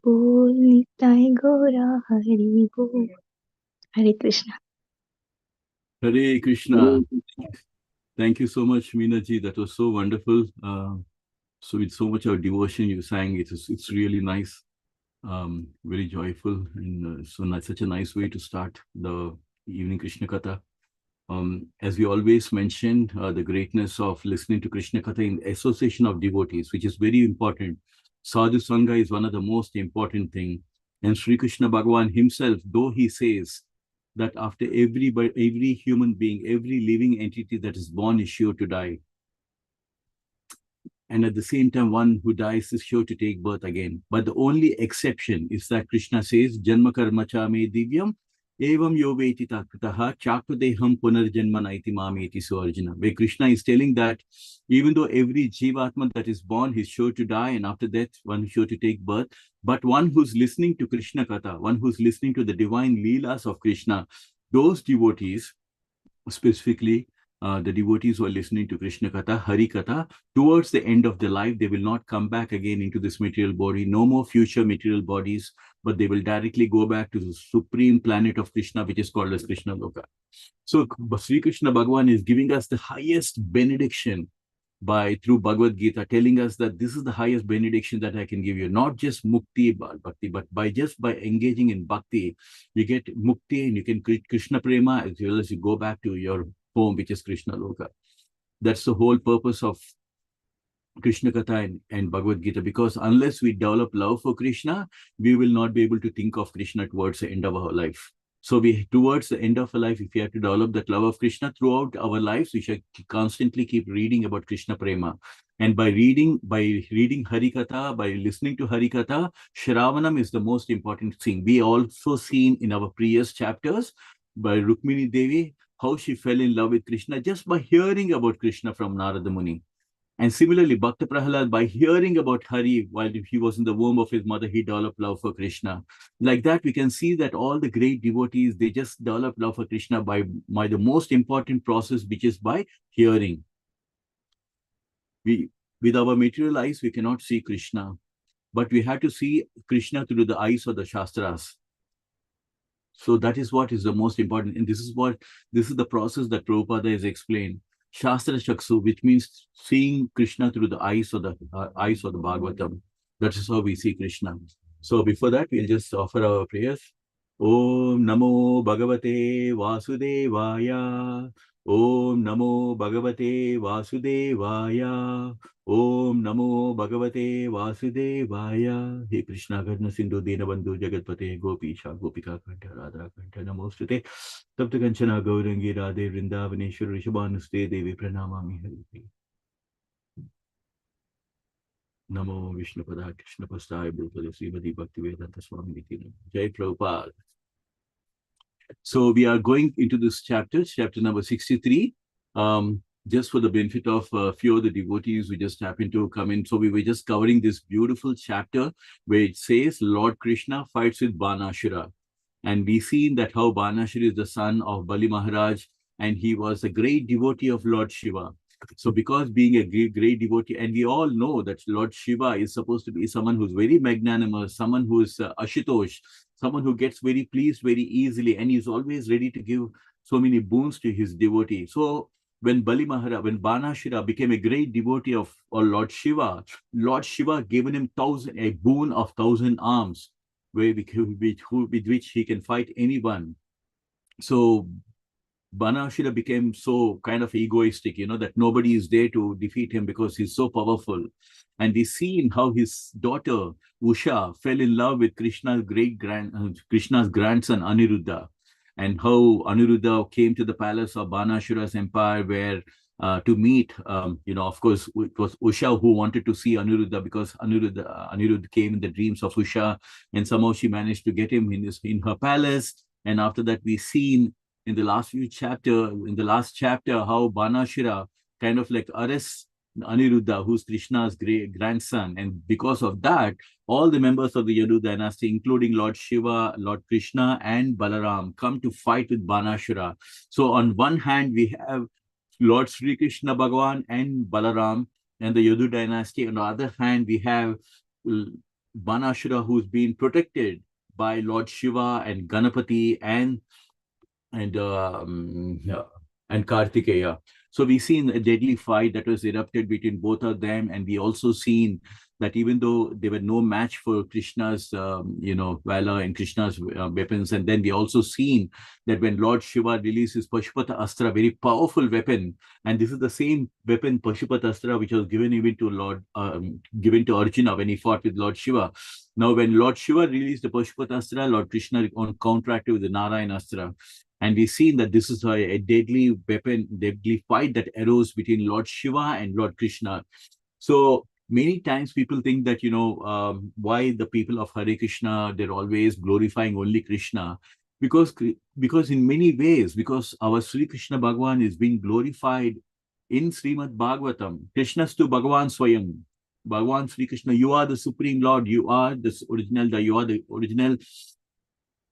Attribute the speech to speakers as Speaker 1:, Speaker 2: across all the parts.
Speaker 1: bol, Nitai Gora Hari bol. Hare Krishna.
Speaker 2: Hare Krishna. Thank you so much, Meena ji. That was so wonderful. So with so much of devotion you sang, it's really nice, very joyful, and such a nice way to start the evening Krishna Katha. As we always mentioned, the greatness of listening to Krishna Katha in association of devotees, which is very important. Sadhu Sangha is one of the most important thing. And Sri Krishna Bhagavan himself, though he says that after every human being, every living entity that is born is sure to die. And at the same time, one who dies is sure to take birth again. But the only exception is that Krishna says, Janma karma cha me divyam, evam yoveti takritaha chakudeham punarjanma naiti mameti. So Arjuna, where Krishna is telling that even though every jivatma that is born is sure to die, and after that, one is sure to take birth, but one who's listening to Krishna Katha, one who's listening to the divine leelas of Krishna, those devotees, specifically the devotees who are listening to Krishna Katha, Hari Katha, towards the end of their life, they will not come back again into this material body, no more future material bodies, but they will directly go back to the supreme planet of Krishna, which is called as Krishna Loka. So Sri Krishna Bhagavan is giving us the highest benediction through Bhagavad Gita, telling us that this is the highest benediction that I can give you, not just mukti bhakti, but by engaging in bhakti, you get mukti and you can create Krishna prema as well as you go back to your home, which is Krishna Loka. That's the whole purpose of Krishna Katha and Bhagavad Gita, because unless we develop love for Krishna, we will not be able to think of Krishna towards the end of our life. So towards the end of our life, if we have to develop that love of Krishna throughout our lives, we should constantly keep reading about Krishna Prema. And by reading Harikatha, by listening to Harikatha, Shravanam is the most important thing. We also seen in our previous chapters by Rukmini Devi, how she fell in love with Krishna just by hearing about Krishna from Narada Muni. And similarly, Bhakta Prahalad, by hearing about Hari while he was in the womb of his mother, he developed love for Krishna. Like that, we can see that all the great devotees, they just develop love for Krishna by the most important process, which is by hearing. With our material eyes, we cannot see Krishna, but we have to see Krishna through the eyes of the Shastras. So that is what is the most important. And this is the process that Prabhupada has explained. Shastra Chaksu, which means seeing Krishna through the eyes of the Bhagavatam. That is how we see Krishna. So before that, we'll just offer our prayers. Om Namo Bhagavate Vasudevaya. Om Namo Bhagavate Vasudevaya. Om Namo Bhagavate Vasudevaya. He Krishna Karna Sindhu Dinabandhu Jagatpate Gopisha Gopika Kanta Radha Kanta Namostute Tapta Kanchana Gaurangi Radhe Vrindavaneshwar Rishabhanuste Devi Pranamami Hari. Namo Vishnu Pada Krishna Pastai Bhutale Srimati Bhaktivedanta Swami Niti. Jai Prabhupada. So we are going into this chapter number 63. Just for the benefit of a few of the devotees who just happened to come in. So we were just covering this beautiful chapter where it says Lord Krishna fights with Banashura. And we seen that how Banashura is the son of Bali Maharaj, and he was a great devotee of Lord Shiva. So because being a great devotee, and we all know that Lord Shiva is supposed to be someone who's very magnanimous, someone who is Ashutosh, someone who gets very pleased very easily, and he's always ready to give so many boons to his devotee. So when Banashura became a great devotee of Lord Shiva given him a boon of 1,000 arms, with which he can fight anyone. So Banashura became so kind of egoistic, that nobody is there to defeat him because he's so powerful. And we see how his daughter Usha fell in love with Krishna's grandson Aniruddha, and how Aniruddha came to the palace of Banashura's empire where to meet, of course, it was Usha who wanted to see Aniruddha, because Aniruddha came in the dreams of Usha, and somehow she managed to get him in her palace. And after that, we seen in the last chapter, how Banashura kind of like arrests Aniruddha, who's Krishna's great grandson. And because of that, all the members of the Yadu dynasty, including Lord Shiva, Lord Krishna, and Balaram, come to fight with Banashura. So on one hand, we have Lord Sri Krishna Bhagavan and Balaram and the Yadu dynasty. On the other hand, we have Banashura, who's been protected by Lord Shiva and Ganapati and yeah, and Kartikeya. So we seen a deadly fight that was erupted between both of them, and we also seen that even though they were no match for Krishna's valor and Krishna's weapons, and then we also seen that when Lord Shiva released his Pashupata Astra, very powerful weapon, and this is the same weapon Pashupata Astra which was given even to given to Arjuna when he fought with Lord Shiva. Now, when Lord Shiva released the Pashupata Astra, Lord Krishna counteracted with the Narayana Astra. And we've seen that this is a deadly weapon, deadly fight that arose between Lord Shiva and Lord Krishna. So many times people think that, why the people of Hare Krishna, they're always glorifying only Krishna. Because in many ways, because our Sri Krishna Bhagavan is being glorified in Srimad Bhagavatam. Krishnastu Bhagavan Swayam. Bhagavan Sri Krishna, you are the Supreme Lord, you are the original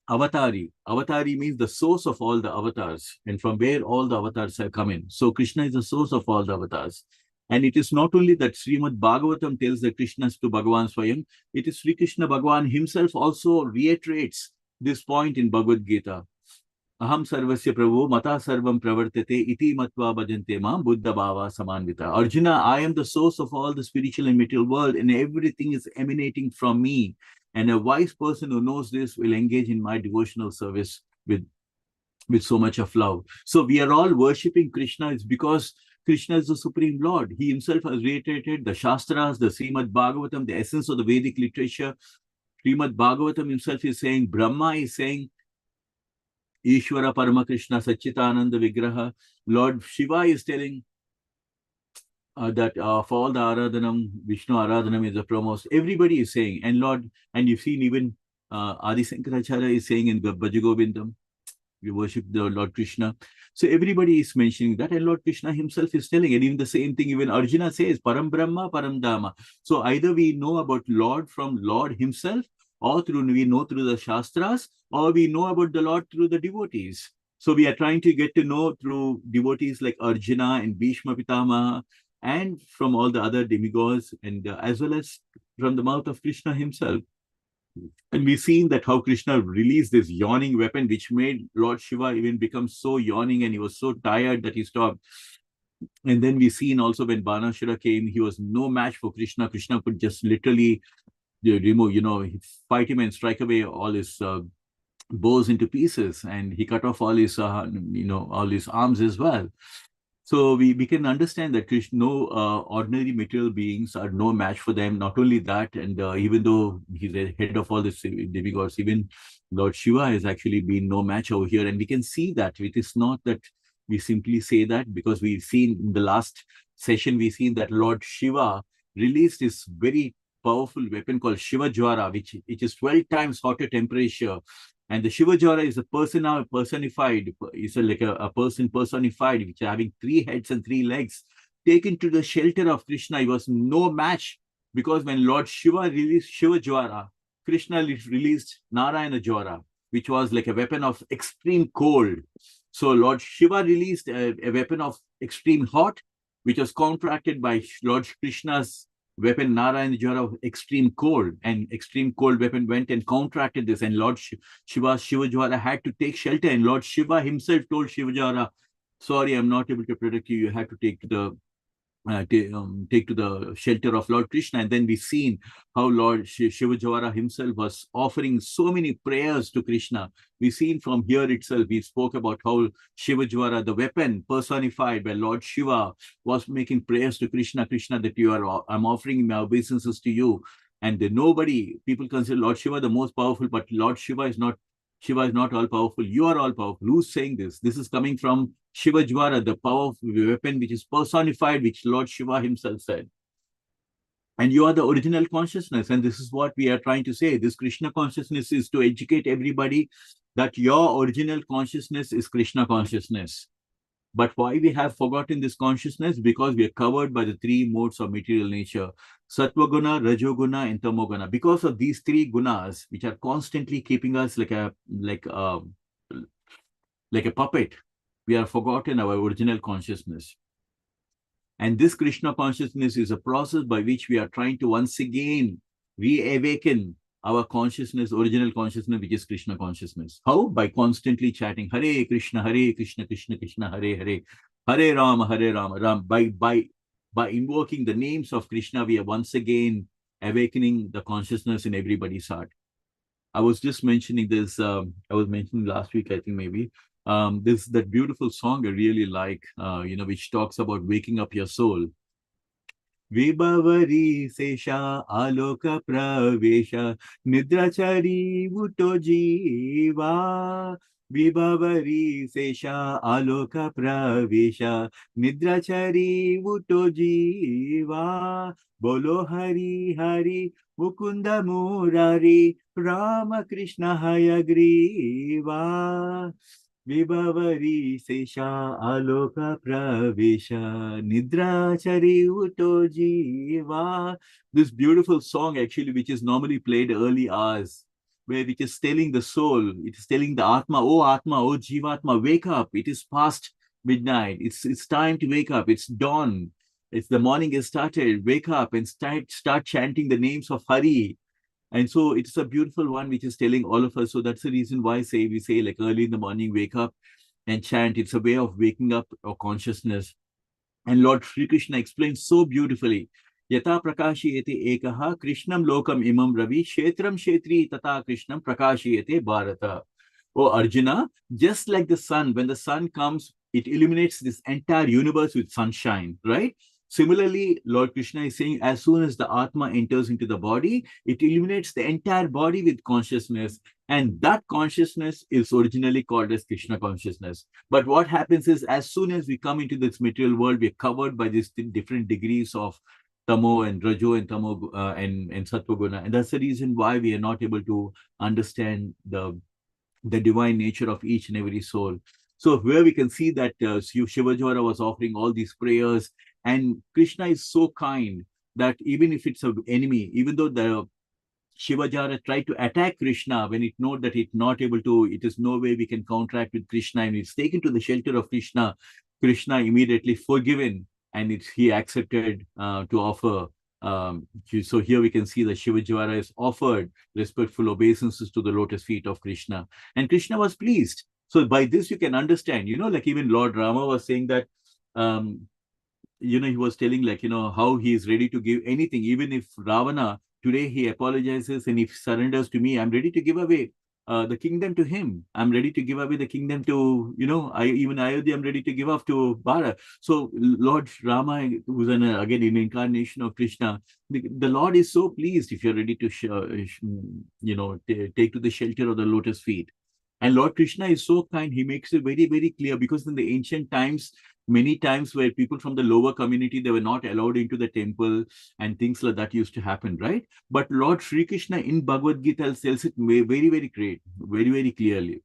Speaker 2: Avatari. Avatari means the source of all the avatars and from where all the avatars have come in. So Krishna is the source of all the avatars. And it is not only that Srimad Bhagavatam tells the Krishnas to Bhagavan Swayam, it is Sri Krishna Bhagavan himself also reiterates this point in Bhagavad Gita. Aham sarvasya prabhu mata sarvam pravartate iti matva bhajante mam buddha bhava samanvita. Arjuna, I am the source of all the spiritual and material world and everything is emanating from me. And a wise person who knows this will engage in my devotional service with so much of love. So we are all worshipping Krishna. It's because Krishna is the Supreme Lord. He himself has reiterated the Shastras, the Srimad Bhagavatam, the essence of the Vedic literature. Srimad Bhagavatam himself is saying, Brahma is saying, Ishvara Parama Krishna Satchitananda Vigraha. Lord Shiva is telling that for all the Aradhanam, Vishnu Aradhanam is the promost. Everybody is saying, and you've seen even Adi Sankaracharya is saying in Bhajagovindam, we worship the Lord Krishna. So everybody is mentioning that, and Lord Krishna himself is telling, and even the same thing, even Arjuna says, Param Brahma, Param Dhamma. So either we know about Lord from Lord himself, or we know through the Shastras, or we know about the Lord through the devotees. So we are trying to get to know through devotees like Arjuna and Bhishma Pitamaha, and from all the other demigods, and as well as from the mouth of Krishna himself. And we've seen that how Krishna released this yawning weapon, which made Lord Shiva even become so yawning, and he was so tired that he stopped. And then we've seen also when Banashura came, he was no match for Krishna. Krishna could just literally remove, fight him and strike away all his bows into pieces, and he cut off all his, all his arms as well. So we can understand that Krishna, no ordinary material beings are no match for them. Not only that, and even though he's the head of all the demigods, even Lord Shiva has actually been no match over here. And we can see that it is not that we simply say that, because we've seen in the last session, we've seen that Lord Shiva released this very powerful weapon called Shiva Jwara, which is 12 times hotter temperature. And the Shiva Jwara is a person now personified, is like a person personified, which are having 3 heads and 3 legs, taken to the shelter of Krishna. He was no match, because when Lord Shiva released Shiva Jwara, Krishna released Narayana Jwara, which was like a weapon of extreme cold. So Lord Shiva released a weapon of extreme hot, which was counteracted by Lord Krishna's weapon Narayana Jwara of extreme cold, and extreme cold weapon went and counteracted this, and Lord Shiva Jwara had to take shelter, and Lord Shiva himself told Shiva Jwara, sorry, I'm not able to protect you, you have to take to the take to the shelter of Lord Krishna. And then we've seen how Lord Shiva Jwara himself was offering so many prayers to Krishna. We've seen from here itself, we spoke about how Shiva Jwara, the weapon personified by Lord Shiva, was making prayers to Krishna, that I'm offering my obeisances to you. And people consider Lord Shiva the most powerful, but Lord Shiva is not all powerful. You are all powerful. Who's saying this? This is coming from Shiva Jwara, the powerful weapon which is personified, which Lord Shiva himself said. And you are the original consciousness. And this is what we are trying to say. This Krishna consciousness is to educate everybody that your original consciousness is Krishna consciousness. But why we have forgotten this consciousness? Because we are covered by the 3 modes of material nature: Sattva Guna, Rajoguna, and Tamoguna. Because of these 3 gunas, which are constantly keeping us like a puppet, we have forgotten our original consciousness. And this Krishna consciousness is a process by which we are trying to once again We awaken our consciousness, original consciousness, which is Krishna consciousness. How? By constantly chanting Hare Krishna, Krishna Krishna, Hare Hare, Hare Rama, Ram. By invoking the names of Krishna, we are once again awakening the consciousness in everybody's heart. I was just mentioning this. I was mentioning last week, I think maybe. This that beautiful song I really like, which talks about waking up your soul. Vibhavari Sesha Aloka Pravesha Nidrachari Vuto Jiva. Vibhavari Sesha Aloka Pravesha Nidrachari Vuto Jiva. Bolo Hari Hari Mukunda Murari Rama Krishna Hayagriva. Vibhavari Sesha Aloka Pravesha Nidrachari Uto Jiva. This beautiful song actually, which is normally played early hours, which is telling the soul, it is telling the Atma, oh Jivatma, wake up. It is past midnight. It's time to wake up. It's dawn. It's the morning has started. Wake up and start chanting the names of Hari. And so it's a beautiful one which is telling all of us. So that's the reason why we say like early in the morning, wake up and chant. It's a way of waking up our consciousness. And Lord Sri Krishna explains so beautifully. Yata prakashiyate ekaha Krishnam lokam imam ravi shetram shetri tata Krishnam prakashiyate bharata. Oh Arjuna, just like the sun, when the sun comes, it illuminates this entire universe with sunshine, right? Similarly, Lord Krishna is saying, as soon as the Atma enters into the body, it illuminates the entire body with consciousness. And that consciousness is originally called as Krishna consciousness. But what happens is, as soon as we come into this material world, we're covered by these different degrees of Tamo and Rajo and Tamo and Sattva Guna. And that's the reason why we are not able to understand the divine nature of each and every soul. So where we can see that Shivajwara was offering all these prayers, and Krishna is so kind that even if it's an enemy, even though the Shivajara tried to attack Krishna, when it knows that it's not able to, it is no way we can counteract with Krishna, and it's taken to the shelter of Krishna, Krishna immediately forgiven, and he accepted to offer. So here we can see that Shivajwara is offered respectful obeisances to the lotus feet of Krishna, and Krishna was pleased. So by this you can understand, like even Lord Rama was saying that, he was telling like, how he is ready to give anything, even if Ravana, today he apologizes and if surrenders to me, I'm ready to give away the kingdom to him. I'm ready to give away the kingdom to, even Ayodhya, I'm ready to give up to Bharat. So Lord Rama, who's again an incarnation of Krishna, the Lord is so pleased if you're ready to, take to the shelter of the lotus feet. And Lord Krishna is so kind, he makes it very, very clear, because in the ancient times, many times where people from the lower community, they were not allowed into the temple and things like that used to happen, right? But Lord Sri Krishna in Bhagavad Gita tells it very, very great, very, very clearly.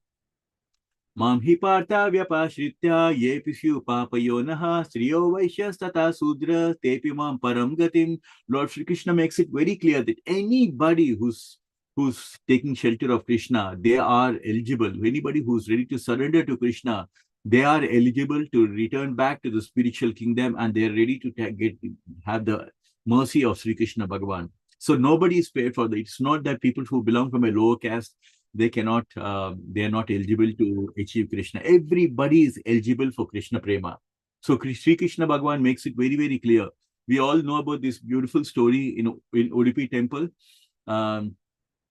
Speaker 2: Mam hi partha vyapashritya yepi papayonaha striyo vaishyastata sudra tepi mam param gatim. Lord Sri Krishna makes it very clear that anybody who's taking shelter of Krishna, they are eligible. Anybody who's ready to surrender to Krishna, they are eligible to return back to the spiritual kingdom, and they're ready to have the mercy of Sri Krishna Bhagavan. So nobody is spared for that. It's not that people who belong from a lower caste, they are not eligible to achieve Krishna. Everybody is eligible for Krishna Prema. So Sri Krishna Bhagavan makes it very, very clear. We all know about this beautiful story in Udupi temple.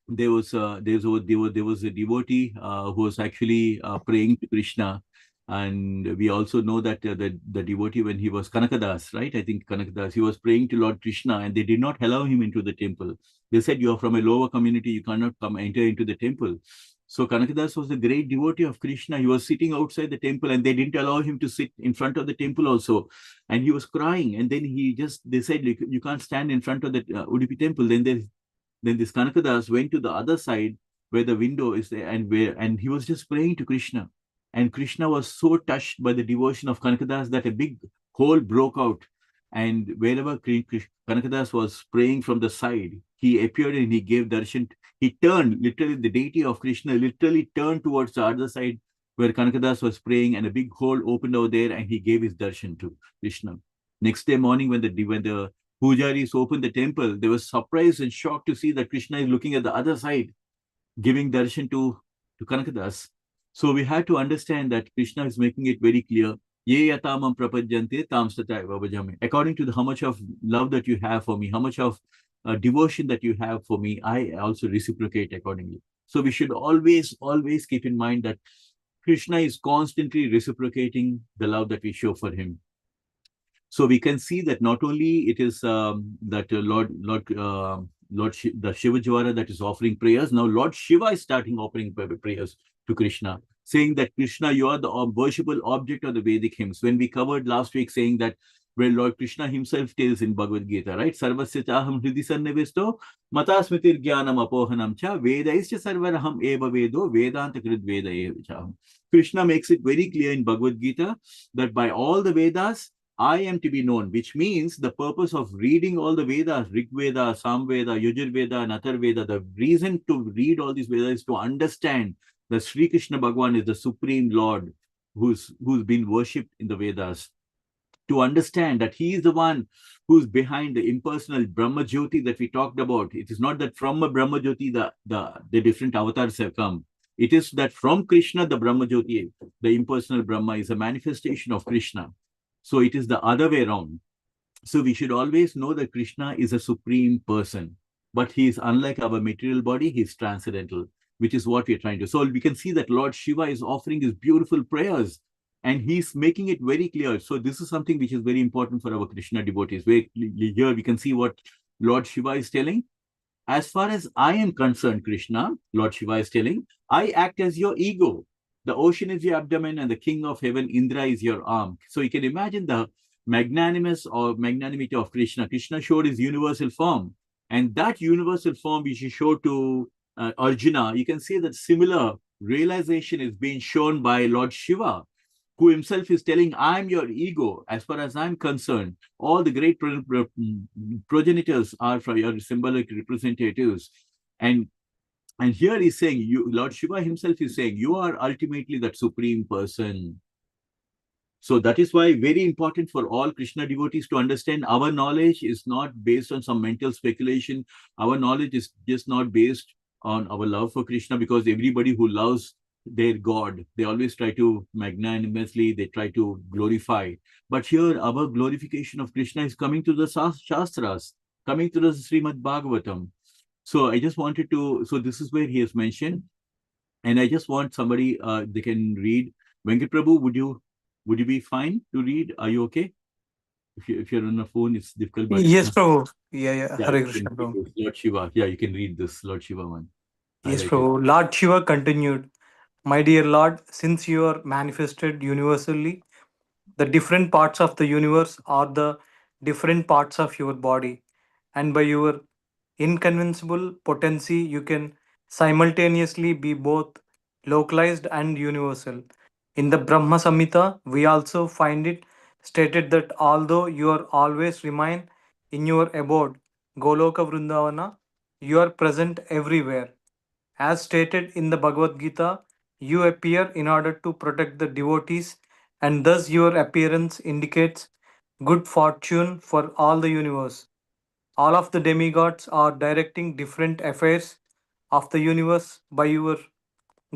Speaker 2: There was a devotee who was actually praying to Krishna, and we also know that the devotee, when he was Kanakadas, right? I think Kanakadas, he was praying to Lord Krishna, and they did not allow him into the temple. They said, "You are from a lower community; you cannot enter into the temple." So Kanakadas was a great devotee of Krishna. He was sitting outside the temple, and they didn't allow him to sit in front of the temple also. And he was crying. And then they said, "You can't stand in front of the Udupi temple." Then this Kanakadas went to the other side where the window is there, and he was just praying to Krishna. And Krishna was so touched by the devotion of Kanakadas that a big hole broke out. And wherever Kanakadas was praying from the side, he appeared and he gave darshan. He turned, literally, the deity of Krishna literally turned towards the other side where Kanakadas was praying, and a big hole opened over there, and he gave his darshan to Krishna. Next day morning, when the pujaris opened the temple, they were surprised and shocked to see that Krishna is looking at the other side, giving darshan to Kanakadas. So we had to understand that Krishna is making it very clear. Ye yatamam prapajyante tam satai vabhajami. According to how much of love that you have for me, how much of devotion that you have for me, I also reciprocate accordingly. So we should always keep in mind that Krishna is constantly reciprocating the love that we show for him. So we can see that not only it is that the Shiva Jwara that is offering prayers. Now Lord Shiva is starting offering prayers to Krishna, saying that Krishna, you are the worshipable object of the Vedic hymns. When we covered last week, saying that where Lord Krishna himself tells in Bhagavad Gita, right? Sarvasya chaham hridi sannivisto matasmitir jnanam apohanam cha vedaischa sarvaraham eva vedo vedanta krid veda eva chaham. Krishna makes it very clear in Bhagavad Gita that by all the Vedas, I am to be known, which means the purpose of reading all the Vedas, Rig Veda, Sam Veda, Yajur Veda, and Athar Veda, the reason to read all these Vedas is to understand that Sri Krishna Bhagwan is the Supreme Lord who's been worshipped in the Vedas. To understand that he is the one who's behind the impersonal Brahma Jyoti that we talked about. It is not that from a Brahma Jyoti the different avatars have come. It is that from Krishna, the Brahma Jyoti, the impersonal Brahma, is a manifestation of Krishna. So it is the other way around. So we should always know that Krishna is a supreme person, but he is unlike our material body, he is transcendental, which is what we're trying to. So we can see that Lord Shiva is offering his beautiful prayers and he's making it very clear. So this is something which is very important for our Krishna devotees. Where here we can see what Lord Shiva is telling. As far as I am concerned, Krishna, Lord Shiva is telling, I act as your ego. The ocean is your abdomen and the king of heaven, Indra, is your arm. So you can imagine the magnanimity of Krishna. Krishna showed his universal form. And that universal form which he showed to Arjuna, you can see that similar realization is being shown by Lord Shiva, who himself is telling, I'm your ego. As far as I'm concerned, all the great progenitors are from your symbolic representatives. And here he's saying, you, Lord Shiva himself is saying, you are ultimately that supreme person. So that is why very important for all Krishna devotees to understand our knowledge is not based on some mental speculation. Our knowledge is just not based on our love for Krishna, because everybody who loves their God, they always try to magnanimously, they try to glorify. But here our glorification of Krishna is coming to the Shastras, coming to the Srimad Bhagavatam. So I just wanted to, so this is where he has mentioned, and I just want somebody, they can read. Venkat Prabhu, would you be fine to read? Are you okay? If you're on the phone, it's difficult, but
Speaker 3: Yes, Prabhu. Yeah.
Speaker 2: yeah,
Speaker 3: Hare
Speaker 2: you can
Speaker 3: Krishna,
Speaker 2: read
Speaker 3: Prabhu.
Speaker 2: this, Lord Shiva. Yeah, you can read this Lord Shiva one.
Speaker 3: Yes,
Speaker 2: Highlighted.
Speaker 3: Prabhu. Lord Shiva continued, my dear Lord, since you are manifested universally, the different parts of the universe are the different parts of your body. And by your inconceivable potency, you can simultaneously be both localized and universal. In the Brahma Samhita, we also find it stated that although you are always remain in your abode, Goloka Vrindavana, you are present everywhere. As stated in the Bhagavad Gita, you appear in order to protect the devotees, and thus your appearance indicates good fortune for all the universe. All of the demigods are directing different affairs of the universe by your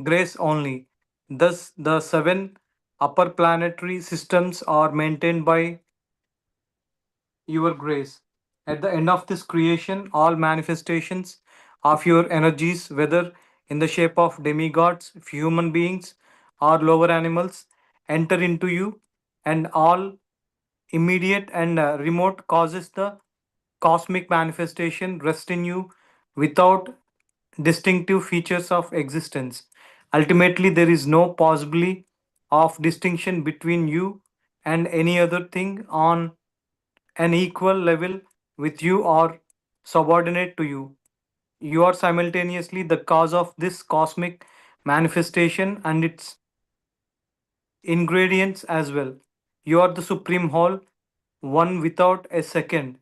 Speaker 3: grace only. Thus, the seven upper planetary systems are maintained by your grace. At the end of this creation, all manifestations of your energies, whether in the shape of demigods, human beings, or lower animals, enter into you, and all immediate and remote causes the cosmic manifestation rest in you without distinctive features of existence. Ultimately, there is no possibility of distinction between you and any other thing on an equal level with you or subordinate to you. You are simultaneously the cause of this cosmic manifestation and its ingredients as well. You are the supreme whole, one without a second.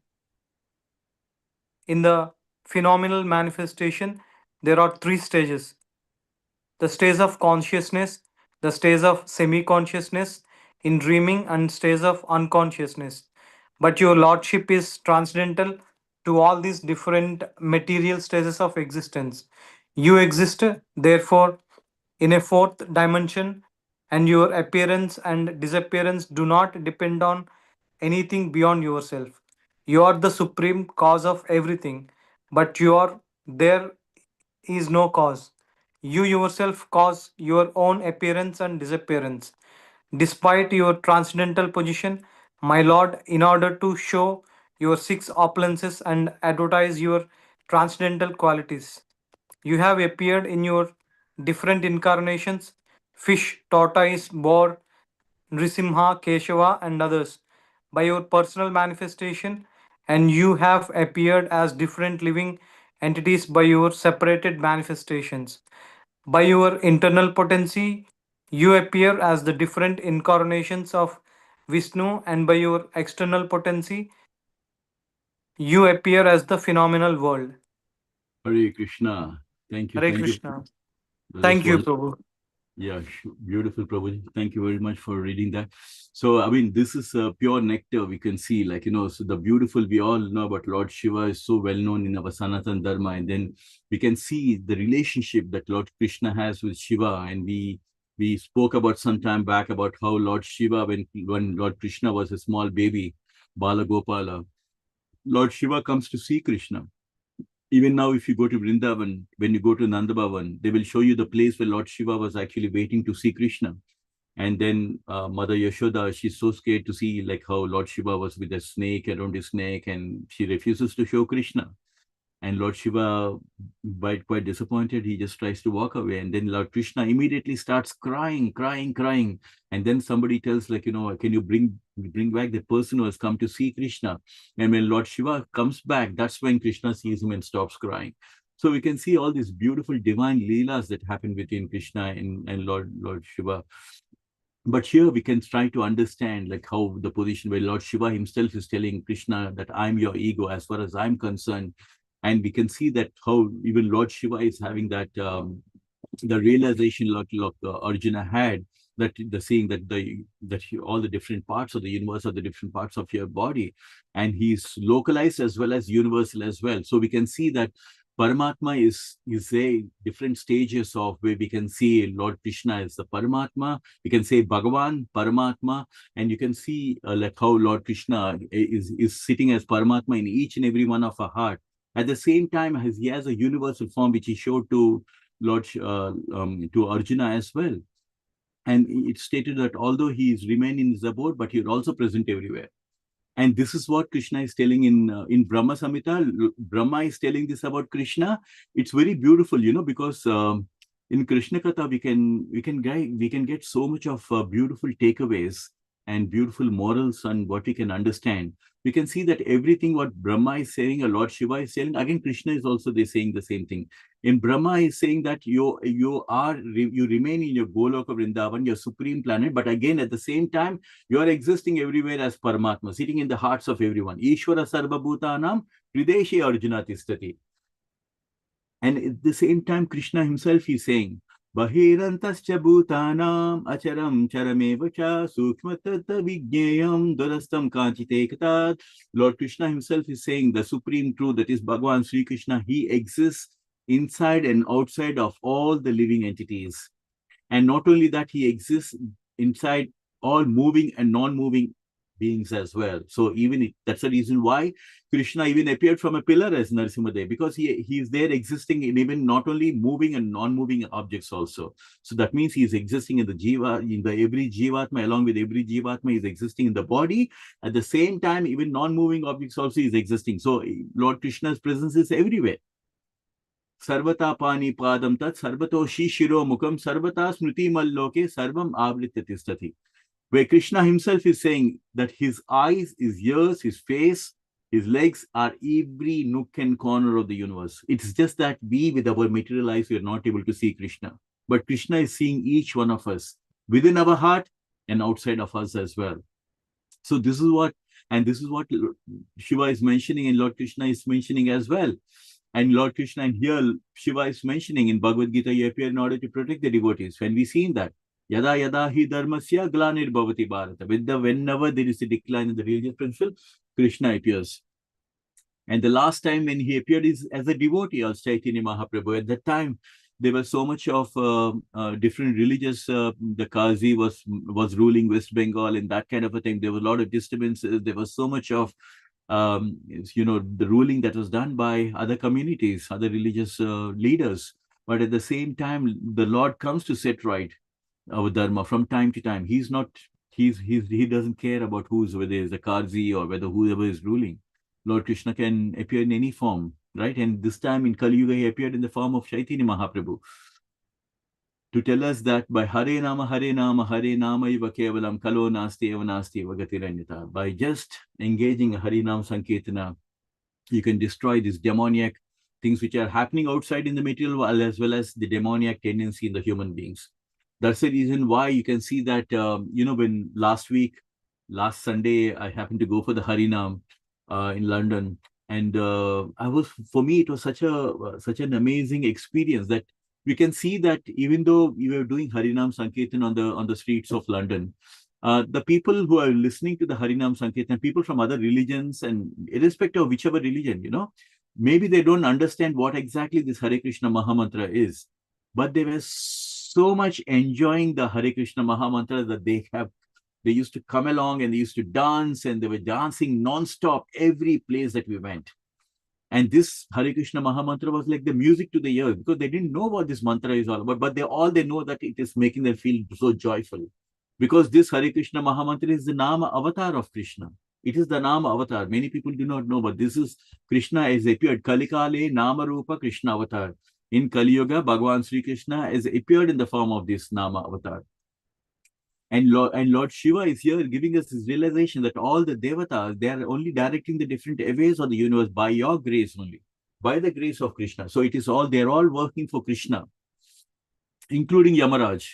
Speaker 3: In the phenomenal manifestation, there are three stages: the stage of consciousness, the stage of semi consciousness, in dreaming, and stage of unconsciousness. but your lordship is transcendental to all these different material stages of existence. You exist, therefore, in a fourth dimension, and your appearance and disappearance do not depend on anything beyond yourself. You are the supreme cause of everything, but there is no cause. You yourself cause your own appearance and disappearance. Despite your transcendental position, my lord, in order to show your six opulences and advertise your transcendental qualities, you have appeared in your different incarnations: fish, tortoise, boar, Nrisimha, Keshava, and others, by your personal manifestation, and you have appeared as different living entities by your separated manifestations. By your internal potency, you appear as the different incarnations of Vishnu, and by your external potency, you appear as the phenomenal world.
Speaker 2: Hare Krishna. Thank you.
Speaker 3: Hare
Speaker 2: Thank you.
Speaker 3: Krishna.
Speaker 2: That's
Speaker 3: Thank you,
Speaker 2: wonderful.
Speaker 3: Prabhu.
Speaker 2: Yeah, beautiful, Prabhu. Thank you very much for reading that. So, I mean, this is pure nectar. We can see, like, so the beautiful, we all know about Lord Shiva is so well known in our Sanatan Dharma. And then we can see the relationship that Lord Krishna has with Shiva. And we spoke about some time back about how Lord Shiva, when Lord Krishna was a small baby, Bala Gopala, Lord Shiva comes to see Krishna. Even now, if you go to Vrindavan, when you go to Nanda Bhavan, they will show you the place where Lord Shiva was actually waiting to see Krishna. And then Mother Yashoda, she's so scared to see like how Lord Shiva was with a snake around his neck, and she refuses to show Krishna. And Lord Shiva, quite disappointed, he just tries to walk away. And then Lord Krishna immediately starts crying, crying, crying. And then somebody tells, like, can you bring back the person who has come to see Krishna? And when Lord Shiva comes back, that's when Krishna sees him and stops crying. So we can see all these beautiful divine leelas that happen between Krishna and Lord Shiva. But here we can try to understand like how the position where Lord Shiva himself is telling Krishna that I'm your ego as far as I'm concerned. And we can see that how even Lord Shiva is having that the realization like Arjuna had, that the saying that all the different parts of the universe are the different parts of your body, and he's localized as well as universal as well. So we can see that Paramatma is a different stages of where we can see Lord Krishna is the Paramatma. We can say Bhagavan, Paramatma, and you can see like how Lord Krishna is sitting as Paramatma in each and every one of our heart. At the same time, he has a universal form which he showed to to Arjuna as well. And it's stated that although he is remained in his abode, but he's also present everywhere. And this is what Krishna is telling in Brahma Samhita. Brahma is telling this about Krishna. It's very beautiful, because in Krishna Katha we can get so much of beautiful takeaways and beautiful morals and what we can understand. We can see that everything what Brahma is saying, or Lord Shiva is saying, again Krishna is also saying the same thing. In Brahma is saying that you remain in your Goloka Vrindavan, your supreme planet, but again at the same time you are existing everywhere as Paramatma, sitting in the hearts of everyone. Ishvara Sarva Bhutanam Hrideshe Arjuna Tishtati. And at the same time, Krishna himself is saying, Bahirantascha Bhutanam Acharam Charamevacha Sukshmatata Vignayam Durastam Kanchite. Lord Krishna himself is saying the supreme truth, that is Bhagavan Sri Krishna, he exists inside and outside of all the living entities. And not only that, he exists inside all moving and non-moving beings as well. So that's the reason why Krishna even appeared from a pillar as Narasimhadev, because he is there existing in even not only moving and non-moving objects also. So that means he is existing in the jiva, in the every jivatma, along with every jivatma he is existing in the body. At the same time, even non-moving objects also is existing. So Lord Krishna's presence is everywhere. Sarvata pani padam tat sarvato shishiro mukam sarvata smriti malloke sarvam avritya tishtati. Where Krishna himself is saying that his eyes, his ears, his face, his legs are every nook and corner of the universe. It's just that we, with our material eyes, we are not able to see Krishna. But Krishna is seeing each one of us within our heart and outside of us as well. So this is what Shiva is mentioning and Lord Krishna is mentioning as well. And Lord Krishna, and here Shiva is mentioning in Bhagavad Gita, you appear in order to protect the devotees. When we see that, Yada yada hi dharmasya glanir bhavati bharata. Whenever there is a decline in the religious principle, Krishna appears. And the last time when he appeared is as a devotee of Chaitanya Mahaprabhu. At that time, there was so much of different religious. The Qazi was ruling West Bengal and that kind of a thing. There was a lot of disturbances. There was so much of the ruling that was done by other communities, other religious leaders. But at the same time, the Lord comes to set right our dharma from time to time. He doesn't care about whether it's a Qazi or whether whoever is ruling. Lord Krishna can appear in any form, right? And this time in Kali Yuga, he appeared in the form of Chaitanya Mahaprabhu to tell us that by Hare Nama, Hare Nama, Hare Nama Iva Kevalam, Kalo Nasti Eva Nasti Eva Gatiranyata. By just engaging Hare Nam Sankirtana, you can destroy these demoniac things which are happening outside in the material world as well as the demoniac tendency in the human beings. That's the reason why you can see that, when last Sunday, I happened to go for the Harinam in London. And for me, it was such an amazing experience that we can see that even though we were doing Harinam Sankirtan on the streets of London, the people who are listening to the Harinam Sankirtan, people from other religions and irrespective of whichever religion, maybe they don't understand what exactly this Hare Krishna Mahamantra is, but they were so much enjoying the Hare Krishna Mahamantra that they used to come along and they used to dance and they were dancing non-stop every place that we went. And this Hare Krishna Mahamantra was like the music to the ear because they didn't know what this mantra is all about, but they know that it is making them feel so joyful. Because this Hare Krishna Mahamantra is the Nama avatar of Krishna. It is the Nama avatar. Many people do not know, but this is Krishna has appeared. Kalikale Nama Rupa Krishna avatar. In Kali Yuga, Bhagavan Sri Krishna has appeared in the form of this Nama avatar. And Lord Shiva is here giving us this realization that all the devatas, they are only directing the different ways of the universe by your grace only, by the grace of Krishna. So they're all working for Krishna, including Yamaraj,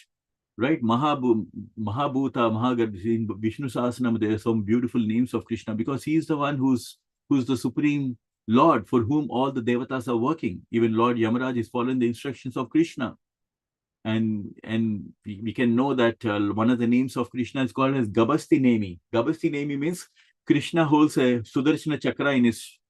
Speaker 2: right? Mahabhuta, Mahagarbha. In Vishnu Sahasranam, there are some beautiful names of Krishna because he is the one who's the supreme Lord for whom all the devatas are working. Even Lord Yamaraj is following the instructions of Krishna. And we can know that one of the names of Krishna is called as Gabasti Nemi. Gabasti Nemi means Krishna holds a Sudarshana Chakra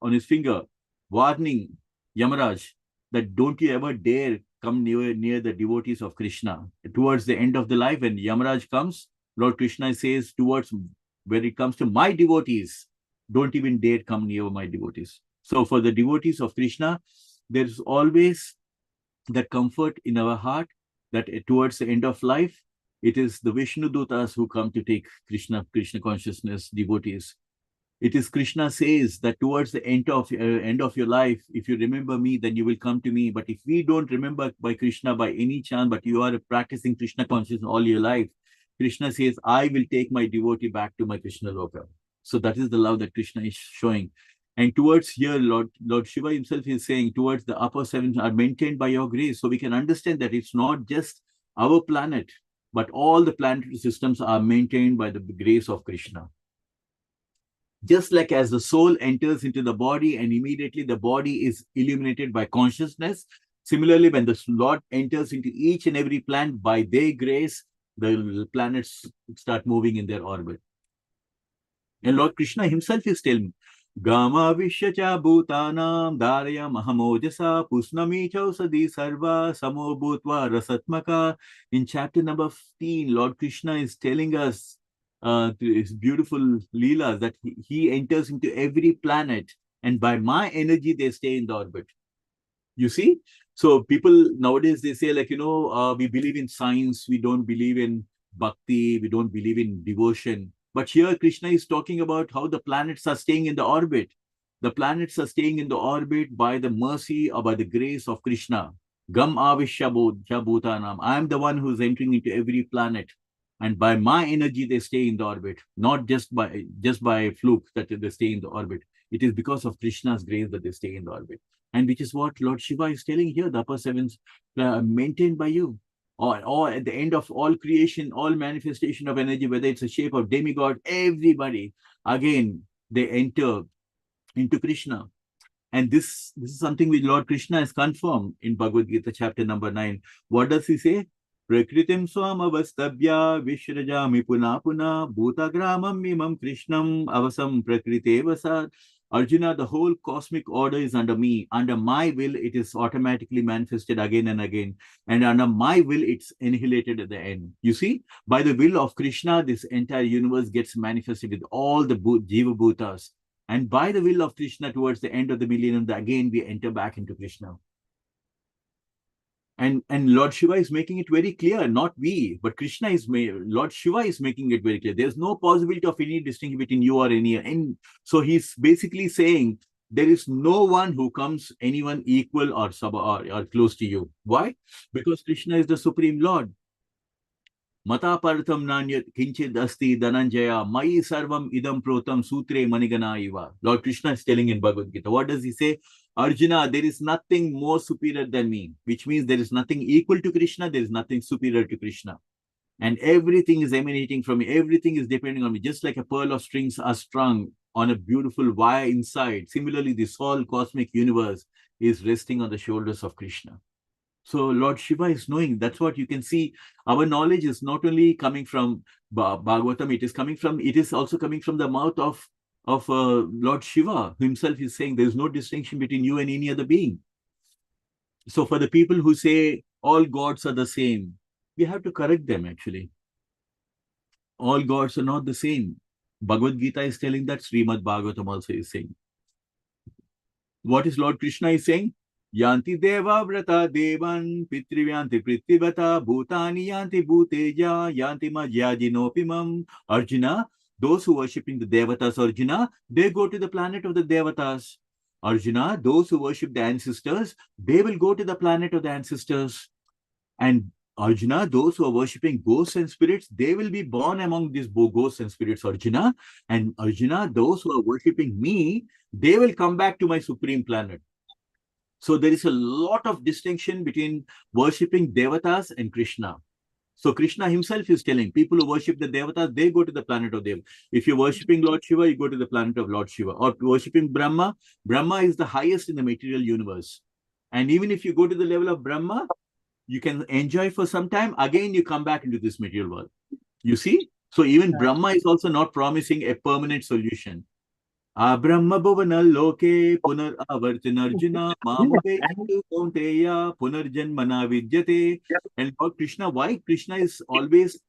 Speaker 2: on his finger, warning Yamaraj that don't you ever dare come near the devotees of Krishna. Towards the end of the life, when Yamaraj comes, Lord Krishna says when it comes to my devotees, don't even dare come near my devotees. So for the devotees of Krishna, there's always that comfort in our heart that towards the end of life, it is the Vishnu Dutas who come to take Krishna consciousness, devotees. It is Krishna says that towards the end of your life, if you remember me, then you will come to me. But if we don't remember by Krishna by any chance, but you are practicing Krishna consciousness all your life, Krishna says, I will take my devotee back to my Krishna Loka. So that is the love that Krishna is showing. And towards here, Lord Shiva himself is saying, towards the upper seven are maintained by your grace. So we can understand that it's not just our planet, but all the planetary systems are maintained by the grace of Krishna. Just like as the soul enters into the body and immediately the body is illuminated by consciousness, similarly, when the Lord enters into each and every planet by their grace, the planets start moving in their orbit. And Lord Krishna himself is telling, Gama Vishyacha Bhutanam Darya Mahamojasa Pusnami Chausadi Sarva Samo Bhutva Rasatmaka. In chapter number 15, Lord Krishna is telling us his beautiful leelas that he enters into every planet and by my energy they stay in the orbit. You see? So people nowadays, they say we believe in science, we don't believe in bhakti, we don't believe in devotion. But here Krishna is talking about how the planets are staying in the orbit. The planets are staying in the orbit by the mercy or by the grace of Krishna. Gam avishya bhutanam. I am the one who's entering into every planet. And by my energy, they stay in the orbit. Not just by fluke that they stay in the orbit. It is because of Krishna's grace that they stay in the orbit. And which is what Lord Shiva is telling here, the upper sevens maintained by you. Or at the end of all creation, all manifestation of energy, whether it's a shape of demigod, everybody, again, they enter into Krishna. And this is something which Lord Krishna has confirmed in Bhagavad Gita, chapter number 9. What does he say? Prakritim swam avastabhya vishrajami puna puna bhutagramam mimam krishnam avasam prakrite vasat. Arjuna, the whole cosmic order is under me. Under my will, it is automatically manifested again and again. And under my will, it's annihilated at the end. You see, by the will of Krishna, this entire universe gets manifested with all the Jiva Bhutas. And by the will of Krishna, towards the end of the millennium, again we enter back into Krishna. And Lord Shiva is making it very clear, not we, but Lord Shiva is making it very clear. There's no possibility of any distinction between you or any. And so he's basically saying there is no one who comes anyone equal or close to you. Why? Because Krishna is the Supreme Lord. Mata partham nanyat kinchid asti dhananjaya mai sarvam idam protam sutre manigana iva. Lord Krishna is telling in Bhagavad Gita. What does he say? Arjuna, there is nothing more superior than me, which means there is nothing equal to Krishna, there is nothing superior to Krishna. And everything is emanating from me, everything is depending on me, just like a pearl of strings are strung on a beautiful wire inside. Similarly, this whole cosmic universe is resting on the shoulders of Krishna. So Lord Shiva is knowing. That's what you can see. Our knowledge is not only coming from Bhagavatam, it is also coming from the mouth of Lord Shiva himself is saying there is no distinction between you and any other being. So for the people who say all gods are the same, we have to correct them actually. All gods are not the same. Bhagavad Gita is telling that, Srimad Bhagavatam also is saying. What is Lord Krishna is saying? Yanti deva vrata devan pitrivyanti pritivata bhutani yanti bhuteja yanti majyajinopimam. Arjuna, those who worshipping the devatas, Arjuna, they go to the planet of the devatas. Arjuna, those who worship the ancestors, they will go to the planet of the ancestors. And Arjuna, those who are worshipping ghosts and spirits, they will be born among these ghosts and spirits, Arjuna. And Arjuna, those who are worshipping me, they will come back to my supreme planet. So there is a lot of distinction between worshipping devatas and Krishna. So Krishna himself is telling people who worship the devatas, they go to the planet of Deva. If you're worshipping Lord Shiva, you go to the planet of Lord Shiva. Or worshipping Brahma, Brahma is the highest in the material universe. And even if you go to the level of Brahma, you can enjoy for some time. Again, you come back into this material world. You see? So even Brahma is also not promising a permanent solution. Brahma bhavana loke punar avartanarjuna mamupetu kaunteya punarjanmana vidyate. And for Krishna, why? Krishna is always,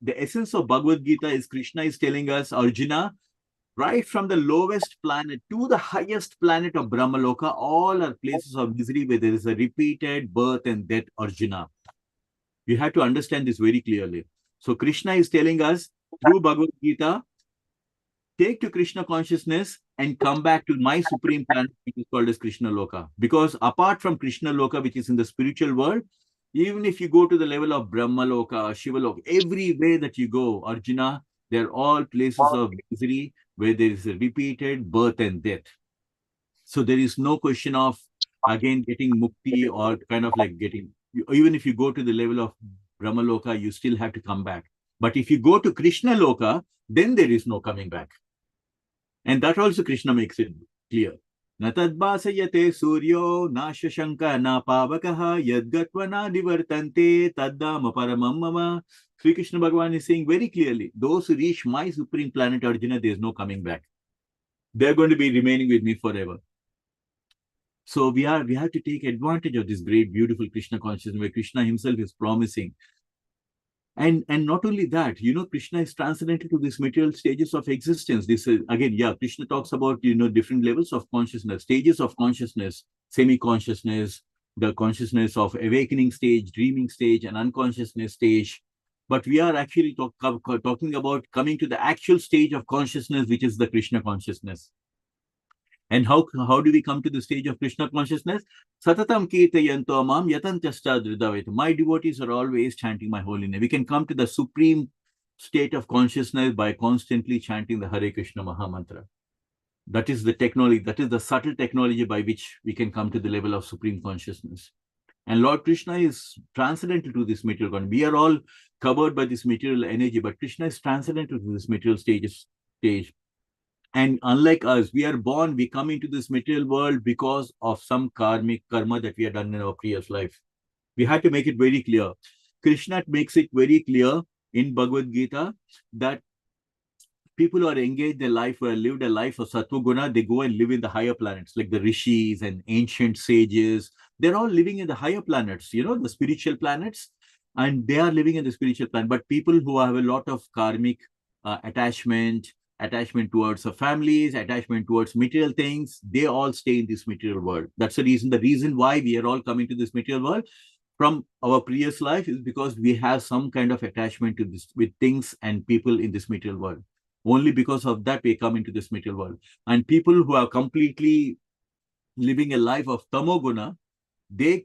Speaker 2: the essence of Bhagavad Gita is Krishna is telling us, Arjuna, right from the lowest planet to the highest planet of Brahmaloka, all are places of misery where there is a repeated birth and death, Arjuna. You have to understand this very clearly. So Krishna is telling us through Bhagavad Gita, take to Krishna consciousness and come back to my supreme planet, which is called as Krishna Loka. Because apart from Krishna Loka, which is in the spiritual world, even if you go to the level of Brahma Loka, Shiva Loka, everywhere that you go, Arjuna, they're all places of misery where there is a repeated birth and death. So there is no question of, again, getting mukti or kind of like getting, even if you go to the level of Brahma Loka, you still have to come back. But if you go to Krishna Loka, then there is no coming back. And that also Krishna makes it clear. Na tadbhasayate suryo na shashanka na pavakaha yadgatva na divartante taddama paramam mama. Sri Krishna Bhagavan is saying very clearly, those who reach my supreme planet Arjuna, there is no coming back. They're going to be remaining with me forever. So we have to take advantage of this great, beautiful Krishna consciousness where Krishna himself is promising. And not only that, Krishna is transcendental to these material stages of existence. This is, again, Krishna talks about, different levels of consciousness, stages of consciousness, semi-consciousness, the consciousness of awakening stage, dreaming stage, and unconsciousness stage. But we are actually talking about coming to the actual stage of consciousness, which is the Krishna consciousness. And how do we come to the stage of Krishna consciousness? Satatam kirtayanto amam yatantasta dridaveta. My devotees are always chanting my holy name. We can come to the supreme state of consciousness by constantly chanting the Hare Krishna Maha Mantra. That is the technology, that is the subtle technology by which we can come to the level of supreme consciousness. And Lord Krishna is transcendental to this material world. We are all covered by this material energy, but Krishna is transcendental to this material stage. And unlike us, we are born, we come into this material world because of some karmic karma that we have done in our previous life. We had to make it very clear. Krishna makes it very clear in Bhagavad Gita that people who are engaged in life, who have lived a life of sattva guna, they go and live in the higher planets, like the rishis and ancient sages. They're all living in the higher planets, the spiritual planets, and they are living in the spiritual planet. But people who have a lot of karmic attachment towards the families, attachment towards material things, they all stay in this material world. That's the reason why we are all coming to this material world from our previous life is because we have some kind of attachment to this with things and people in this material world. Only because of that we come into this material world. And people who are completely living a life of tamoguna, they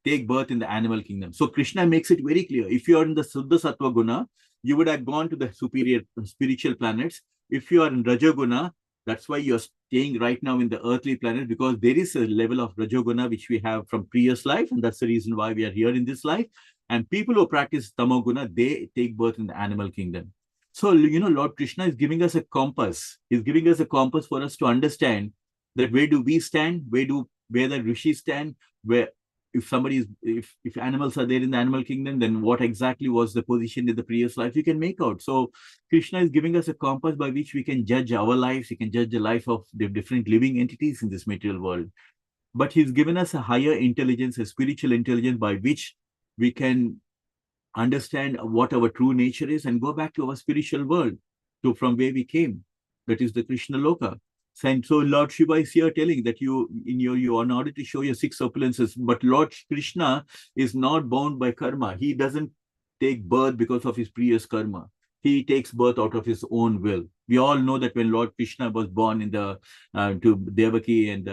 Speaker 2: take birth in the animal kingdom. So Krishna makes it very clear. If you are in the Suddha Sattva Guna, you would have gone to the superior spiritual planets. If you are in Rajaguna, that's why you're staying right now in the earthly planet, because there is a level of Rajaguna which we have from previous life, and that's the reason why we are here in this life. And people who practice Tamoguna, they take birth in the animal kingdom. So, Lord Krishna is giving us a compass. He's giving us a compass for us to understand that where do we stand, where the rishis stand, where if animals are there in the animal kingdom, then what exactly was the position in the previous life, you can make out. So Krishna is giving us a compass by which we can judge our lives, we can judge the life of the different living entities in this material world. But he's given us a higher intelligence, a spiritual intelligence by which we can understand what our true nature is and go back to our spiritual world, to from where we came. That is the Krishna Loka. And so Lord Shiva is here telling that you in order to show your six opulences, but Lord Krishna is not bound by karma. He doesn't take birth because of his previous karma. He takes birth out of his own will. We all know that when Lord Krishna was born in the to Devaki and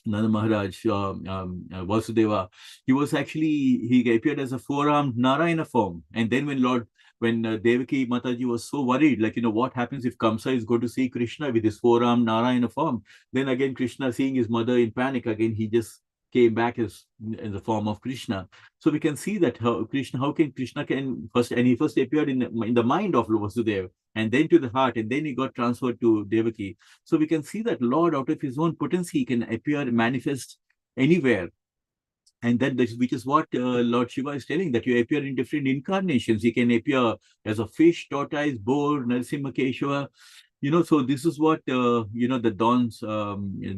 Speaker 2: Nanda Maharaj, Vasudeva, he appeared as a four-armed Narayana form. And then when Devaki Mataji was so worried, like, what happens if Kamsa is going to see Krishna with his four-armed Narayana form? Then again, Krishna seeing his mother in panic, again, he just came back as in the form of Krishna. So we can see that how Krishna can first, and he first appeared in the mind of Vasudeva, and then to the heart, and then he got transferred to Devaki. So we can see that Lord, out of his own potency, can appear, manifest anywhere. And that which is what Lord Shiva is telling, that you appear in different incarnations. He can appear as a fish, tortoise, boar, Narasimha, so this is what, the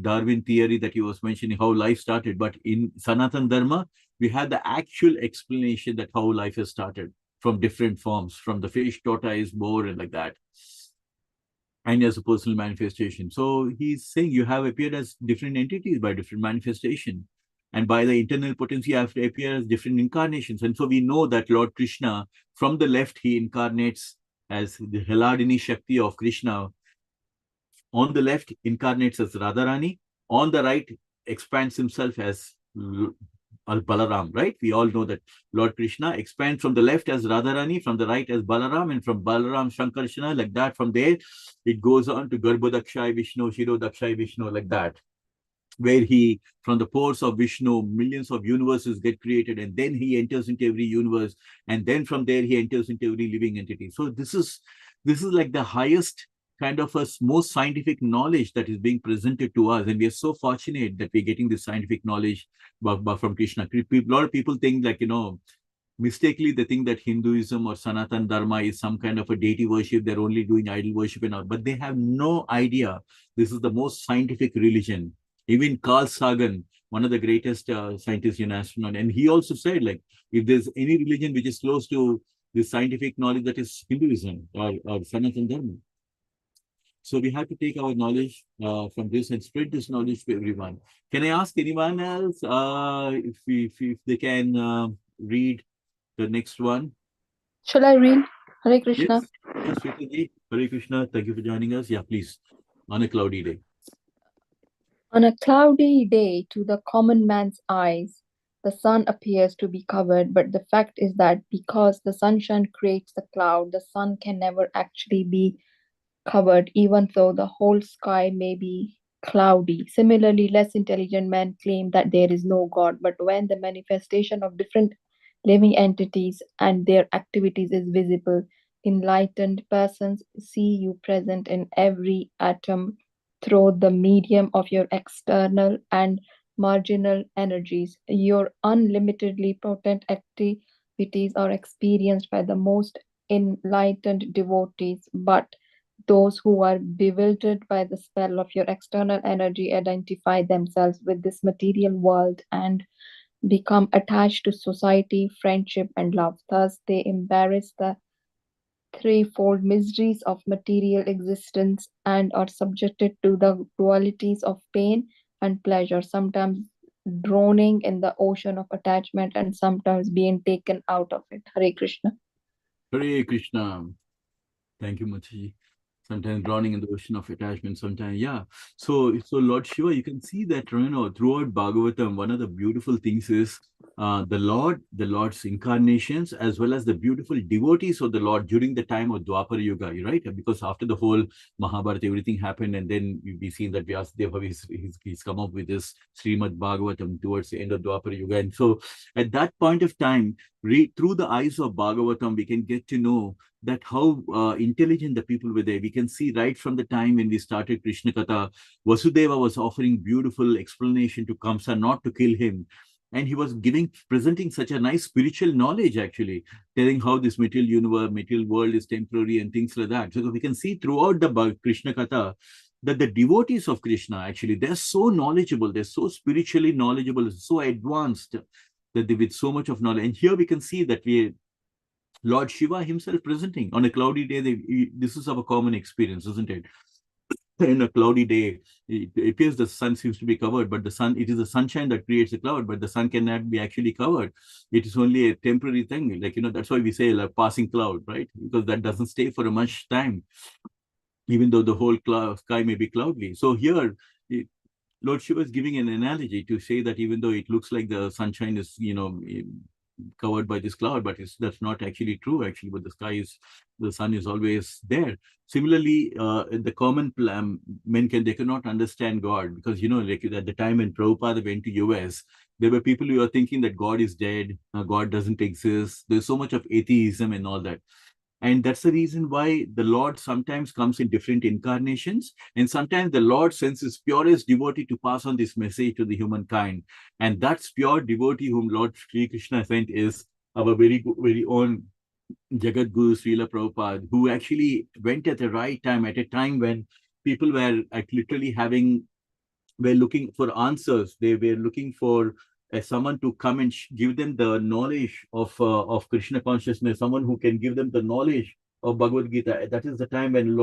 Speaker 2: Darwin theory that he was mentioning, how life started. But in Sanatan Dharma, we have the actual explanation that how life has started from different forms, from the fish, tortoise, boar, and like that, and as a personal manifestation. So he's saying you have appeared as different entities by different manifestation. And by the internal potency, you have to appear as different incarnations. And so we know that Lord Krishna, from the left, he incarnates as the Heladini Shakti of Krishna. On the left, incarnates as Radharani. On the right, expands himself as Balaram, right? We all know that Lord Krishna expands from the left as Radharani, from the right as Balaram, and from Balaram, Shankarshana, like that. From there, it goes on to Garbhodakshai Vishnu, Shirodakshai Vishnu, like that, where he, from the pores of Vishnu, millions of universes get created, and then he enters into every universe, and then from there he enters into every living entity. So this is like the highest kind of a most scientific knowledge that is being presented to us, and we are so fortunate that we're getting this scientific knowledge from Krishna. A lot of people think, like, mistakenly they think that Hinduism or Sanatan Dharma is some kind of a deity worship. They're only doing idol worship and all, but they have no idea this is the most scientific religion. Even Carl Sagan, one of the greatest scientists in astronaut, and he also said, like, if there's any religion which is close to the scientific knowledge, that is Hinduism or Sanatan Dharma. So we have to take our knowledge from this and spread this knowledge to everyone. Can I ask anyone else if they can read the next one?
Speaker 1: Shall I read? Hare Krishna.
Speaker 2: Yes, Sweetaji. Hare Krishna. Thank you for joining us. Yeah, please. On a cloudy day.
Speaker 1: On a cloudy day, to the common man's eyes, the sun appears to be covered, but the fact is that because the sunshine creates the cloud, the sun can never actually be covered, even though the whole sky may be cloudy. Similarly, less intelligent men claim that there is no God, but when the manifestation of different living entities and their activities is visible, enlightened persons see you present in every atom through the medium of your external and marginal energies. Your unlimitedly potent activities are experienced by the most enlightened devotees, but those who are bewildered by the spell of your external energy identify themselves with this material world and become attached to society, friendship, and love. Thus, they embrace the threefold miseries of material existence and are subjected to the dualities of pain and pleasure, sometimes drowning in the ocean of attachment and sometimes being taken out of it. Hare Krishna.
Speaker 2: Hare Krishna. Thank you, Machi. Sometimes drowning in the ocean of attachment, sometimes, yeah. So Lord Shiva, you can see that, throughout Bhagavatam, one of the beautiful things is the Lord's incarnations, as well as the beautiful devotees of the Lord during the time of Dwapara Yuga, right? Because after the whole Mahabharata, everything happened, and then we seen that Vyasadeva, he's come up with this Srimad Bhagavatam towards the end of Dwapara Yuga. And so at that point of time, through the eyes of Bhagavatam, we can get to know that how intelligent the people were there. We can see right from the time when we started Krishna Katha, Vasudeva was offering beautiful explanation to Kamsa not to kill him. And he was presenting such a nice spiritual knowledge, actually, telling how this material universe, material world is temporary and things like that. So we can see throughout the Krishna Katha that the devotees of Krishna, actually, they're so knowledgeable, they're so spiritually knowledgeable, so advanced, that they with so much of knowledge. And here we can see that Lord Shiva himself presenting on a cloudy day. This is our common experience, isn't it? In a cloudy day, it appears the sun seems to be covered, but it is the sunshine that creates a cloud, but the sun cannot be actually covered. It is only a temporary thing. That's why we say like passing cloud, right? Because that doesn't stay for a much time, even though the whole sky may be cloudy. So here, Lord Shiva is giving an analogy to say that even though it looks like the sunshine is, covered by this cloud, but that's not actually true, actually. But the sun is always there. Similarly, the common men they cannot understand God because, like at the time when Prabhupada went to US, there were people who are thinking that God is dead, God doesn't exist. There's so much of atheism and all that. And that's the reason why the Lord sometimes comes in different incarnations. And sometimes the Lord sends his purest devotee to pass on this message to the humankind. And that's pure devotee whom Lord Sri Krishna sent is our very own Jagat Guru Srila Prabhupada, who actually went at the right time, at a time when people were literally were looking for answers. They were looking for someone to come and give them the knowledge of Krishna consciousness, someone who can give them the knowledge of Bhagavad Gita. That is the time when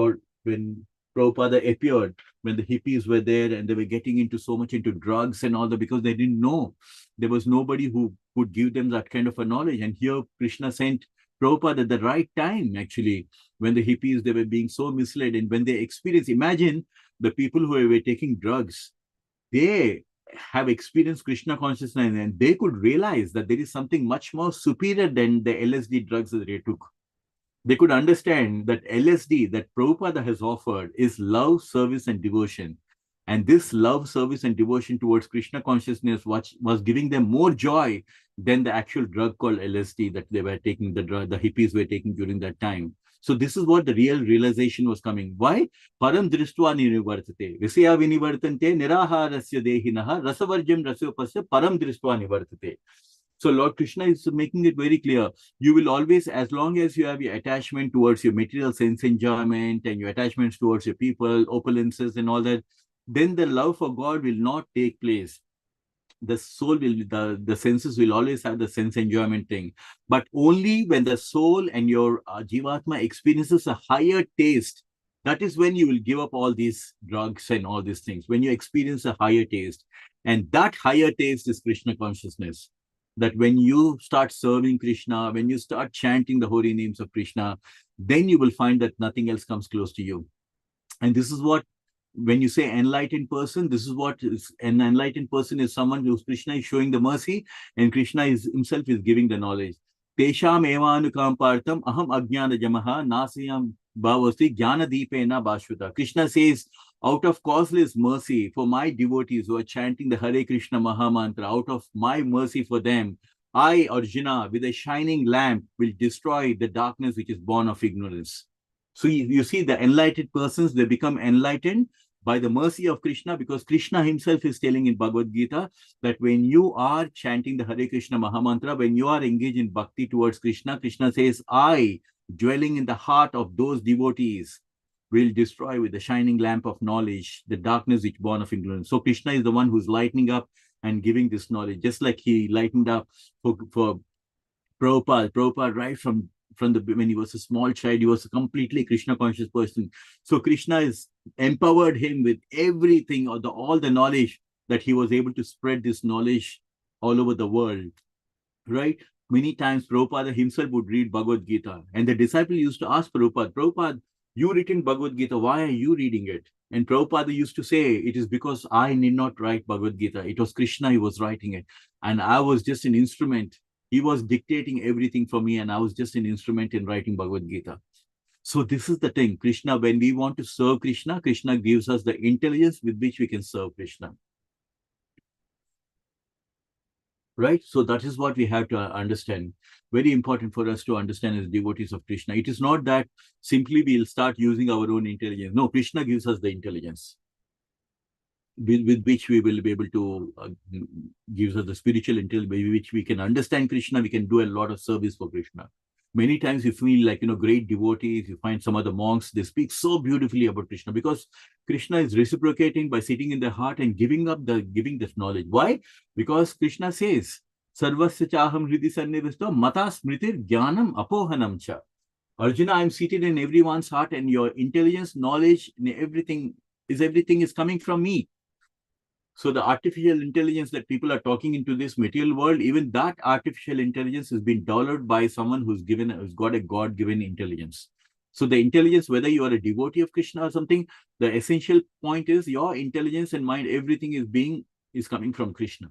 Speaker 2: Prabhupada appeared, when the hippies were there and they were getting into so much into drugs and all that because they didn't know. There was nobody who could give them that kind of a knowledge. And here Krishna sent Prabhupada at the right time, actually, when the hippies, they were being so misled. And when they experienced, imagine the people who were taking drugs, they have experienced Krishna consciousness and they could realize that there is something much more superior than the LSD drugs that they took. They could understand that LSD that Prabhupada has offered is love, service, and devotion. And this love, service, and devotion towards Krishna consciousness was giving them more joy than the actual drug called LSD that they were taking, the hippies were taking during that time. So this is what the real realization was coming. Why? Param drištva nivartate. Visaya vinivartante niraharasya dehinaha rasavarjam rasopasya param drištva nivartate. So Lord Krishna is making it very clear. You will always, as long as you have your attachment towards your material sense enjoyment and your attachments towards your people, opulences and all that, then the love for God will not take place. The soul will, the senses will always have the sense enjoyment thing. But only when the soul and your Jivatma experiences a higher taste, that is when you will give up all these drugs and all these things, when you experience a higher taste. And that higher taste is Krishna consciousness. That when you start serving Krishna, when you start chanting the holy names of Krishna, then you will find that nothing else comes close to you. And this is what, when you say enlightened person, this is what is an enlightened person is someone who Krishna is showing the mercy and Krishna himself is giving the knowledge. Tesham evanukampartam aham ajnana jamaha nasiyam bhavasti jnana deepena bhashvata. Krishna says, out of causeless mercy for my devotees who are chanting the Hare Krishna Maha Mantra, out of my mercy for them, I, Arjuna, with a shining lamp, will destroy the darkness which is born of ignorance. So you see the enlightened persons, they become enlightened by the mercy of Krishna, because Krishna himself is telling in Bhagavad Gita that when you are chanting the Hare Krishna Mahamantra, when you are engaged in bhakti towards Krishna, Krishna says, I, dwelling in the heart of those devotees, will destroy with the shining lamp of knowledge the darkness which born of ignorance. So Krishna is the one who's lightening up and giving this knowledge, just like he lightened up for Prabhupada. Prabhupada, right from the when he was a small child, he was a completely Krishna conscious person. So Krishna is empowered him with everything, or all the knowledge, that he was able to spread this knowledge all over the world. Right? Many times Prabhupada himself would read Bhagavad Gita, and the disciple used to ask Prabhupada, Prabhupada, you written Bhagavad Gita, why are you reading it? And Prabhupada used to say, it is because I need not write Bhagavad Gita. It was Krishna who was writing it. And I was just an instrument. He was dictating everything for me, and I was just an instrument in writing Bhagavad Gita. So this is the thing. Krishna, when we want to serve Krishna, Krishna gives us the intelligence with which we can serve Krishna. Right? So that is what we have to understand. Very important for us to understand as devotees of Krishna. It is not that simply we'll start using our own intelligence. No, Krishna gives us the intelligence with which we will be able to gives us the spiritual intelligence, by which we can understand Krishna, we can do a lot of service for Krishna. Many times you feel like, great devotees, you find some other monks, they speak so beautifully about Krishna, because Krishna is reciprocating by sitting in their heart and giving this knowledge. Why? Because Krishna says, Sarvasya chaham hridi sannivisto mata smritir jnanam apohanam cha. Arjuna, I'm seated in everyone's heart, and your intelligence, knowledge, everything is coming from me. So the artificial intelligence that people are talking into this material world, even that artificial intelligence has been developed by someone who's got a God-given intelligence. So the intelligence, whether you are a devotee of Krishna or something, the essential point is your intelligence and mind, everything is coming from Krishna.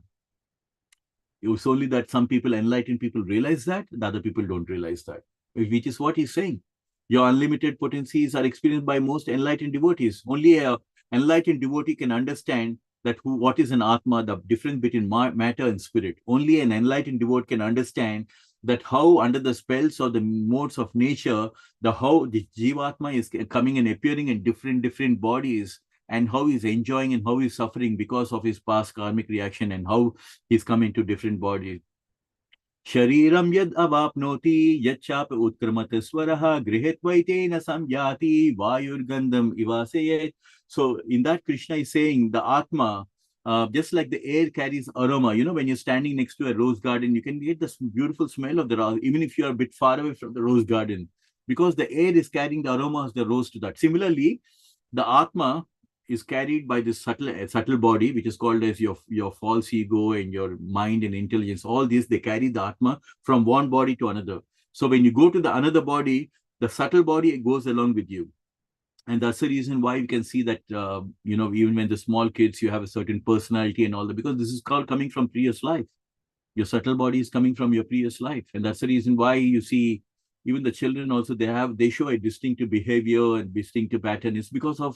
Speaker 2: It's only that some people, enlightened people, realize that, the other people don't realize that, which is what he's saying. Your unlimited potencies are experienced by most enlightened devotees. Only an enlightened devotee can understand that what is an Atma, the difference between matter and spirit. Only an enlightened devotee can understand that how under the spells or the modes of nature, how the Jivatma is coming and appearing in different bodies, and how he's enjoying and how he's suffering because of his past karmic reaction, and how he's come into different bodies. Shariram yad avapnoti yachap utkramat swaraha grihetvaitena samyati vayurgandam ivasayet. So in that, Krishna is saying the Atma, just like the air carries aroma, when you're standing next to a rose garden, you can get this beautiful smell of the rose, even if you're a bit far away from the rose garden, because the air is carrying the aroma of the rose to that. Similarly, the Atma is carried by this subtle body, which is called as your false ego and your mind and intelligence. All these, they carry the Atma from one body to another. So when you go to the another body, the subtle body goes along with you. And that's the reason why you can see that, even when the small kids, you have a certain personality and all that, because this is called coming from previous life. Your subtle body is coming from your previous life. And that's the reason why you see even the children also, they show a distinctive behavior and distinctive pattern. It's because of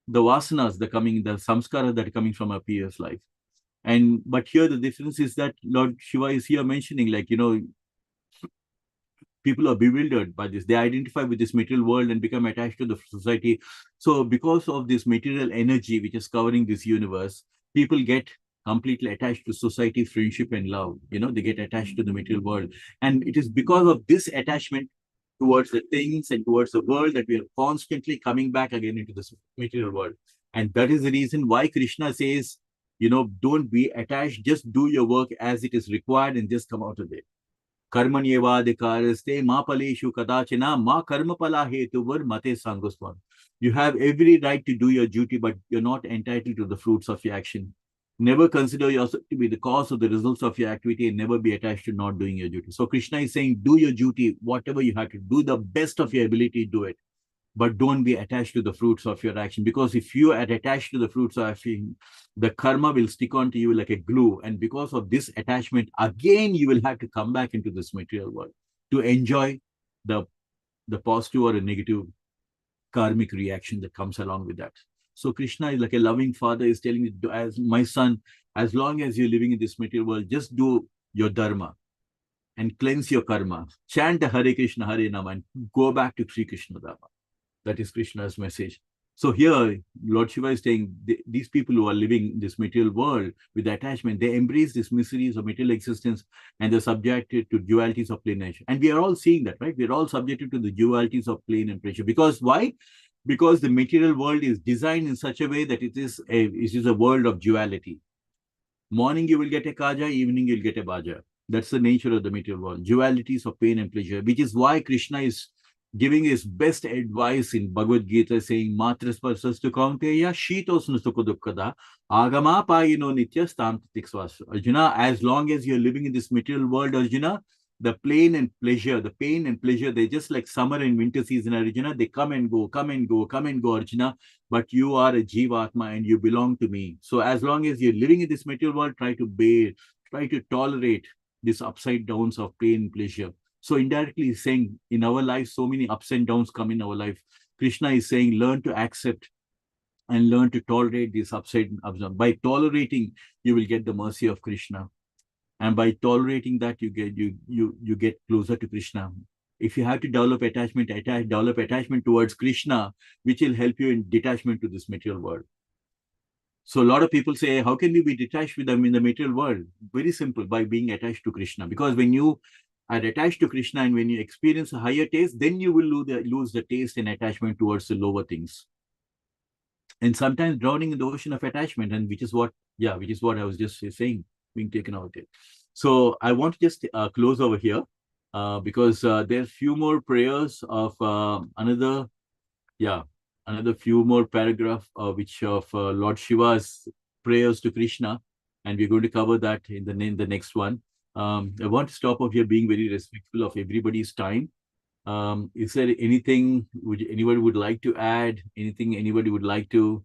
Speaker 2: the vasanas, the samskaras that are coming from our previous life. But here the difference is that Lord Shiva is here mentioning, people are bewildered by this. They identify with this material world and become attached to the society. So because of this material energy which is covering this universe, people get completely attached to society, friendship, and love. They get attached to the material world. And it is because of this attachment towards the things and towards the world that we are constantly coming back again into this material world. And that is the reason why Krishna says, don't be attached, just do your work as it is required and just come out of it. Karmanyevadikaraste ma paleshu kadachina ma karmapala hetuvar mate sangoswan. You have every right to do your duty, but you're not entitled to the fruits of your action. Never consider yourself to be the cause of the results of your activity, and never be attached to not doing your duty. So Krishna is saying, do your duty, whatever you have to do, the best of your ability, do it. But don't be attached to the fruits of your action, because if you are attached to the fruits of action, the karma will stick onto you like a glue. And because of this attachment, again, you will have to come back into this material world to enjoy the positive or a negative karmic reaction that comes along with that. So Krishna is like a loving father, is telling you, as my son, as long as you're living in this material world, just do your dharma and cleanse your karma. Chant Hare Krishna, Hare Nama, and go back to Sri Krishna Dharma. That is Krishna's message. So here, Lord Shiva is saying these people who are living in this material world with attachment, they embrace these miseries of material existence and they're subjected to dualities of plane nature. And we are all seeing that, right? We're all subjected to the dualities of plane and pressure. Because why? Because the material world is designed in such a way that it is a world of duality. Morning you will get a kaja, evening you'll get a baja. That's the nature of the material world. Dualities of pain and pleasure, which is why Krishna is giving his best advice in Bhagavad Gita, saying, Matras parsastu kaunteya, shitos nusuko dukkada, agama payino nitya stam tiksvas. Arjuna, as long as you're living in this material world, Arjuna, the pain and pleasure, they're just like summer and winter season, Arjuna. They come and go, come and go, come and go, Arjuna. But you are a Jivatma and you belong to me. So as long as you're living in this material world, try to bear, try to tolerate these upside downs of pain and pleasure. So indirectly he's saying in our life, so many ups and downs come in our life. Krishna is saying, learn to accept and learn to tolerate these upside downs. By tolerating, you will get the mercy of Krishna. And by tolerating that, you get closer to Krishna. If you have to develop attachment towards Krishna, which will help you in detachment to this material world. So a lot of people say, how can we be detached with them in the material world? Very simple, by being attached to Krishna. Because when you are attached to Krishna and when you experience a higher taste, then you will lose the taste and attachment towards the lower things. And sometimes drowning in the ocean of attachment, and which is what I was just saying, being taken out there. So I want to just close over here because there's few more prayers of another few more paragraph which of Lord Shiva's prayers to Krishna, and we're going to cover that in the next one. I want to stop off here being very respectful of everybody's time. Is there anything anybody would like to add? Anything anybody would like to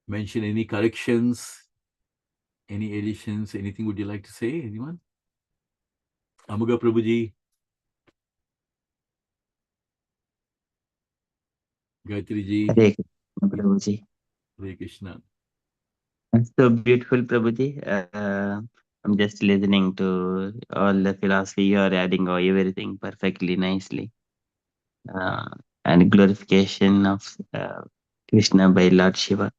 Speaker 2: mention? Any corrections? Any additions? Anything would you like to say? Anyone? Amuga Prabhuji, Gayatri ji,
Speaker 4: Hare Krishna, Prabhuji.
Speaker 2: Hare Krishna.
Speaker 4: That's so beautiful, Prabhuji. I'm just listening to all the philosophy you are adding, or everything perfectly nicely. And glorification of Krishna by Lord Shiva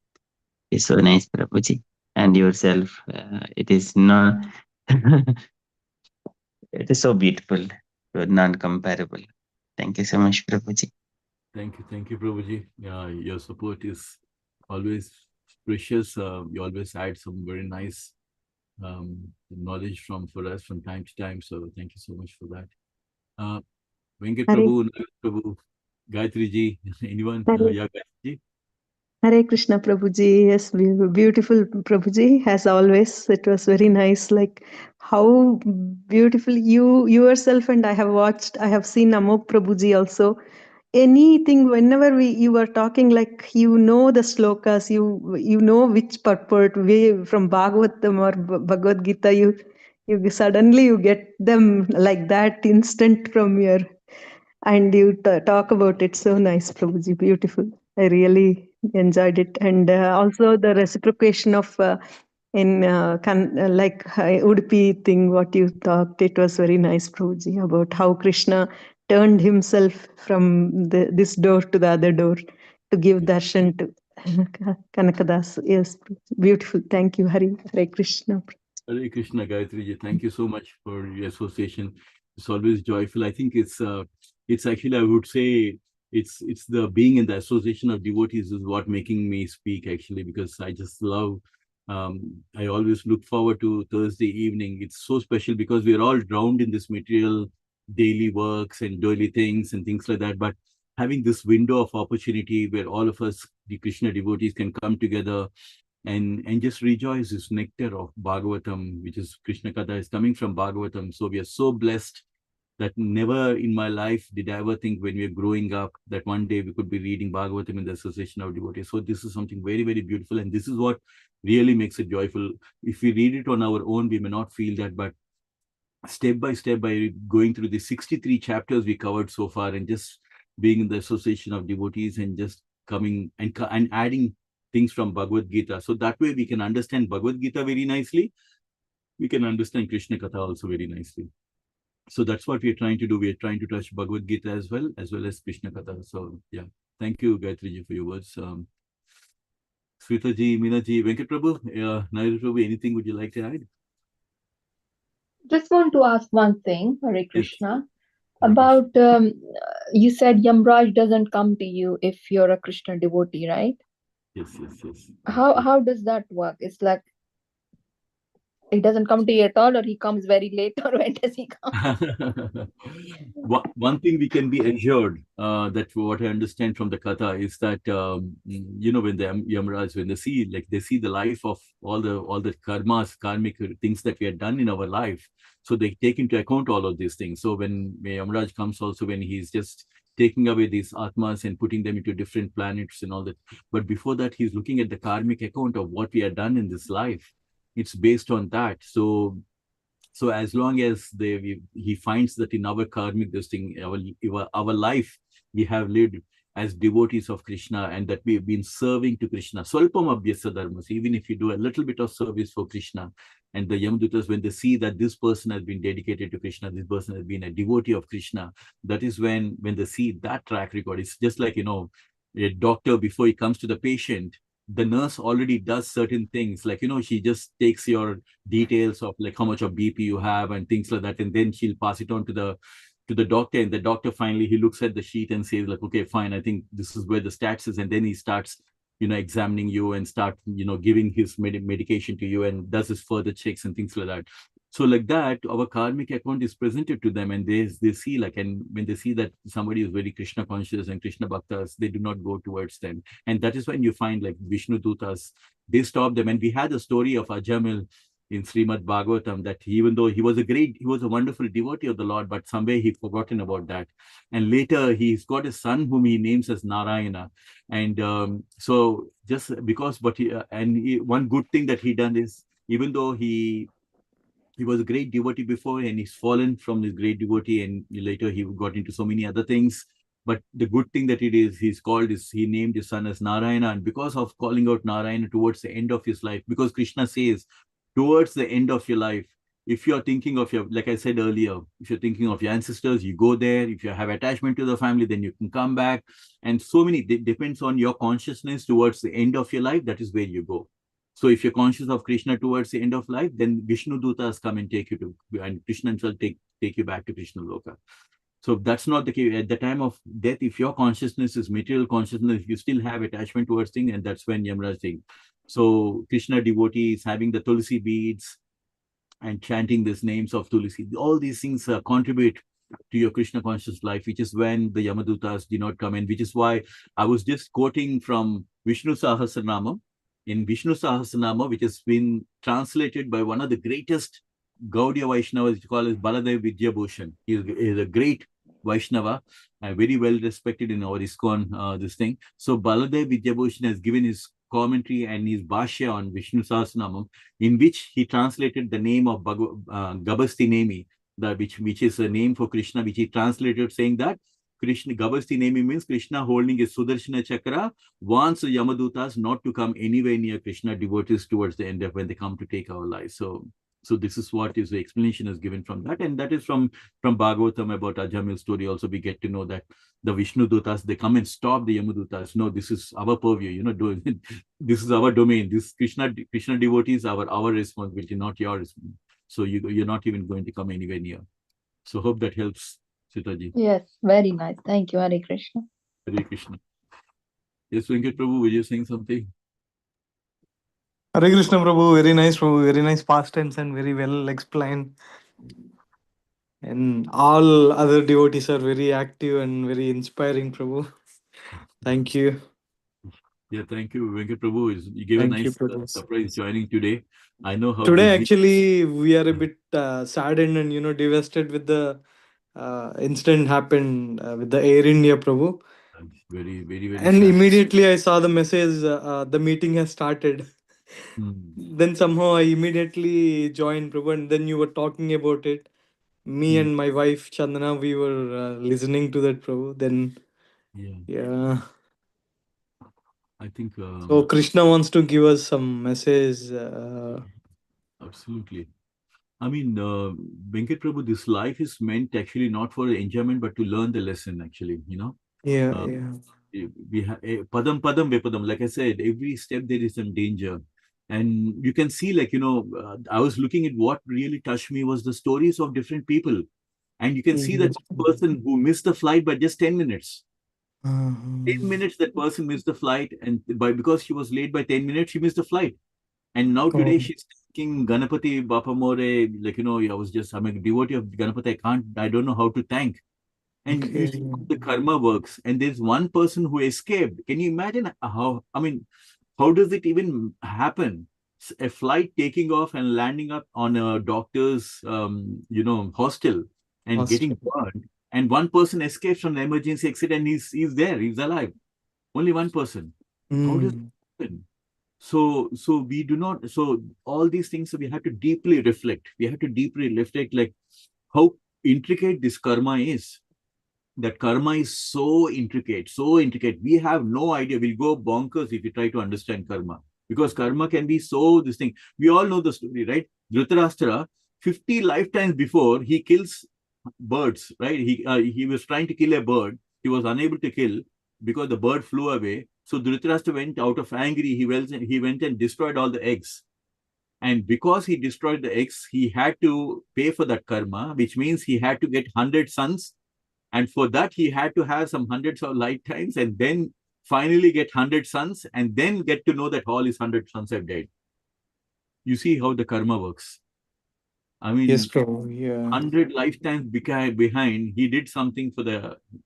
Speaker 4: is so nice, Prabhuji. And yourself, it is not. It is so beautiful, non-comparable. Thank you so much, Prabhuji.
Speaker 2: Thank you, Prabhuji. Your support is always precious. You always add some very nice knowledge for us from time to time. So thank you so much for that. Venkat
Speaker 5: Hare,
Speaker 2: Prabhu, Nagar Prabhu, Gayatri ji, anyone?
Speaker 5: Hare,
Speaker 2: Yeah, Gayatri ji.
Speaker 5: Hare Krishna Prabhuji. Yes, beautiful Prabhuji. As always, it was very nice. Like how beautiful you yourself, and I have seen Amok Prabhuji also. Anything, whenever you were talking, like the slokas, you know which purport way from Bhagavatam or Bhagavad Gita, you suddenly you get them like that instant from your, and you talk about it so nice, Prabhuji, beautiful. I really enjoyed it, and also the reciprocation of Udupi thing, what you talked, it was very nice, Prabhuji, about how Krishna turned himself from this door to the other door to give darshan to Kanakadas. Yes, beautiful. Thank you, Hare Krishna.
Speaker 2: Hare Krishna, Gayatri ji. Thank you so much for your association. It's always joyful. I think it's actually, I would say, it's the being in the association of devotees is what making me speak actually, because I just love. I always look forward to Thursday evening. It's so special because we're all drowned in this material daily works and daily things and things like that. But having this window of opportunity where all of us, the Krishna devotees, can come together and just rejoice this nectar of Bhagavatam, which is Krishna Katha, is coming from Bhagavatam. So we are so blessed that never in my life did I ever think when we were growing up that one day we could be reading Bhagavatam in the association of devotees. So this is something very, very beautiful. And this is what really makes it joyful. If we read it on our own, we may not feel that, but step by step, by going through the 63 chapters we covered so far and just being in the association of devotees and just coming and adding things from Bhagavad Gita. So that way we can understand Bhagavad Gita very nicely. We can understand Krishna Katha also very nicely. So that's what we're trying to do. We're trying to touch Bhagavad Gita as well as Krishna Katha. So yeah, Thank you, Gayatri for your words. Sweetaji, Minaji, Venkat Prabhu, Naidu Prabhu, anything would you like to add?
Speaker 1: Just want to ask one thing, Hare
Speaker 2: Yes,
Speaker 1: Krishna,
Speaker 2: Hare Krishna.
Speaker 1: about you said Yamraj doesn't come to you if you're a Krishna devotee, right?
Speaker 2: Yes, yes, yes.
Speaker 1: How does that work? It's like he doesn't come to you at all, or he comes very late, or when does he come?
Speaker 2: One thing we can be assured that what I understand from the Katha is that when the Yamaraj, when they see the life of all the karmas, karmic things that we have done in our life, so they take into account all of these things. So when Yamaraj comes, also when he's just taking away these atmas and putting them into different planets and all that, but before that he's looking at the karmic account of what we have done in this life. It's based on that. So as long as he finds that in our karmic this thing, our life, we have lived as devotees of Krishna, and that we've been serving to Krishna. Swalpam abhyasa dharmas, even if you do a little bit of service for Krishna, and the Yamadutas, when they see that this person has been dedicated to Krishna, this person has been a devotee of Krishna, that is when they see that track record. It's just like, a doctor, before he comes to the patient, the nurse already does certain things, like, she just takes your details of like how much of BP you have and things like that, and then she'll pass it on to the doctor, and the doctor finally he looks at the sheet and says like, okay, fine, I think this is where the stats is, and then he starts examining you and start giving his medication to you and does his further checks and things like that. So like that, our karmic account is presented to them, and they see like, and when they see that somebody is very Krishna conscious and Krishna bhaktas, they do not go towards them. And that is when you find like Vishnu Dutas, they stop them. And we had a story of Ajamil in Srimad Bhagavatam, that even though he was a wonderful devotee of the Lord, but somewhere he forgotten about that. And later he's got a son whom he names as Narayana. And so just because, one good thing that he done is, even though he was a great devotee before, and he's fallen from this great devotee, and later he got into so many other things. But the good thing that he named his son as Narayana. And because of calling out Narayana towards the end of his life, because Krishna says, towards the end of your life, if you're thinking of like I said earlier, if you're thinking of your ancestors, you go there. If you have attachment to the family, then you can come back. And so many, depends on your consciousness towards the end of your life, that is where you go. So if you're conscious of Krishna towards the end of life, then Vishnu Dutas come and take you to, and Krishna himself take you back to Krishna Loka. So that's not the case. At the time of death, if your consciousness is material consciousness, you still have attachment towards things, and that's when Yamaraj thing. So Krishna devotees having the Tulsi beads and chanting these names of Tulsi, all these things contribute to your Krishna conscious life, which is when the Yamadutas do not come in, which is why I was just quoting from Vishnu Sahasranama. In Vishnu Sahasranama, which has been translated by one of the greatest Gaudiya Vaishnavas, which called as Baladev Vidyabhushan. He is a great Vaishnava, very well respected in our ISKCON, this thing. So Baladev Vidyabhushan has given his commentary and his bhashya on Vishnu Sahasranama, in which he translated the name of Gabasti Nemi, which is a name for Krishna, which he translated saying that Krishna Gabasti Nemi means Krishna holding his Sudarshana Chakra wants the Yamadutas not to come anywhere near Krishna devotees towards the end of when they come to take our lives. So this is what is the explanation is given from that, and that is from Bhagavatam about Ajamil story. Also, we get to know that the Vishnu Dutas, they come and stop the Yamadutas. No, this is our purview. This is our domain. This Krishna devotees are our responsibility, not yours. So you're not even going to come anywhere near. So hope that helps, Sitaji.
Speaker 1: Yes, very nice. Thank you, Hare Krishna.
Speaker 2: Hare Krishna. Yes, Venkat Prabhu, were you saying something?
Speaker 3: Hare Krishna Prabhu, very nice Prabhu, very nice past tense and very well explained. And all other devotees are very active and very inspiring, Prabhu. Thank you.
Speaker 2: Yeah, thank you, Venkat Prabhu. You gave a
Speaker 3: Thank you,
Speaker 2: nice
Speaker 3: Prabhu.
Speaker 2: surprise joining today. I know how
Speaker 3: Today,
Speaker 2: busy.
Speaker 3: actually, we are a bit saddened and devastated with the incident happened with the Air India, Prabhu.
Speaker 2: Very, very, very
Speaker 3: And
Speaker 2: sad.
Speaker 3: immediately I saw the message, the meeting has started. Then somehow I immediately joined, Prabhu, and then you were talking about it. Me and my wife Chandana, we were listening to that, Prabhu. Then, yeah.
Speaker 2: I think.
Speaker 3: So Krishna wants to give us some message.
Speaker 2: Absolutely. I mean, Venkat Prabhu, this life is meant actually not for enjoyment, but to learn the lesson, actually,
Speaker 3: Yeah, yeah.
Speaker 2: we have padam padam vepadam. Like I said, every step there is some danger. And you can see, like, I was looking at what really touched me was the stories of different people. And you can see that one person who missed the flight by just 10 minutes. 10 minutes that person missed the flight, and because she was late by 10 minutes, she missed the flight. And now today
Speaker 3: Oh,
Speaker 2: she's thanking Ganapati Bapa More. Like, I'm a devotee of Ganapati. I don't know how to thank. And you
Speaker 3: okay.
Speaker 2: see how the karma works. And there's one person who escaped. Can you imagine how does it even happen? A flight taking off and landing up on a doctor's, hostel and getting
Speaker 3: Hospital.
Speaker 2: burned. And one person escapes from the emergency exit and he's there, he's alive. Only one person. How does it happen? So we do not, so all these things we have to deeply reflect. We have to deeply reflect, like, how intricate this karma is. That karma is so intricate, so intricate. We have no idea. We'll go bonkers if we try to understand karma. Because karma can be so this thing. We all know the story, right? Dhritarashtra, 50 lifetimes before, he kills birds, right? He was trying to kill a bird. He was unable to kill because the bird flew away. So Dhritarashtra went out of angry. He went and destroyed all the eggs. And because he destroyed the eggs, he had to pay for that karma, which means he had to get 100 sons. And for that, he had to have some hundreds of lifetimes and then finally get 100 sons and then get to know that all his 100 sons have died. You see how the karma works. I
Speaker 3: Yes,
Speaker 2: mean,
Speaker 3: Prabhu. Yeah.
Speaker 2: 100 lifetimes behind, he did something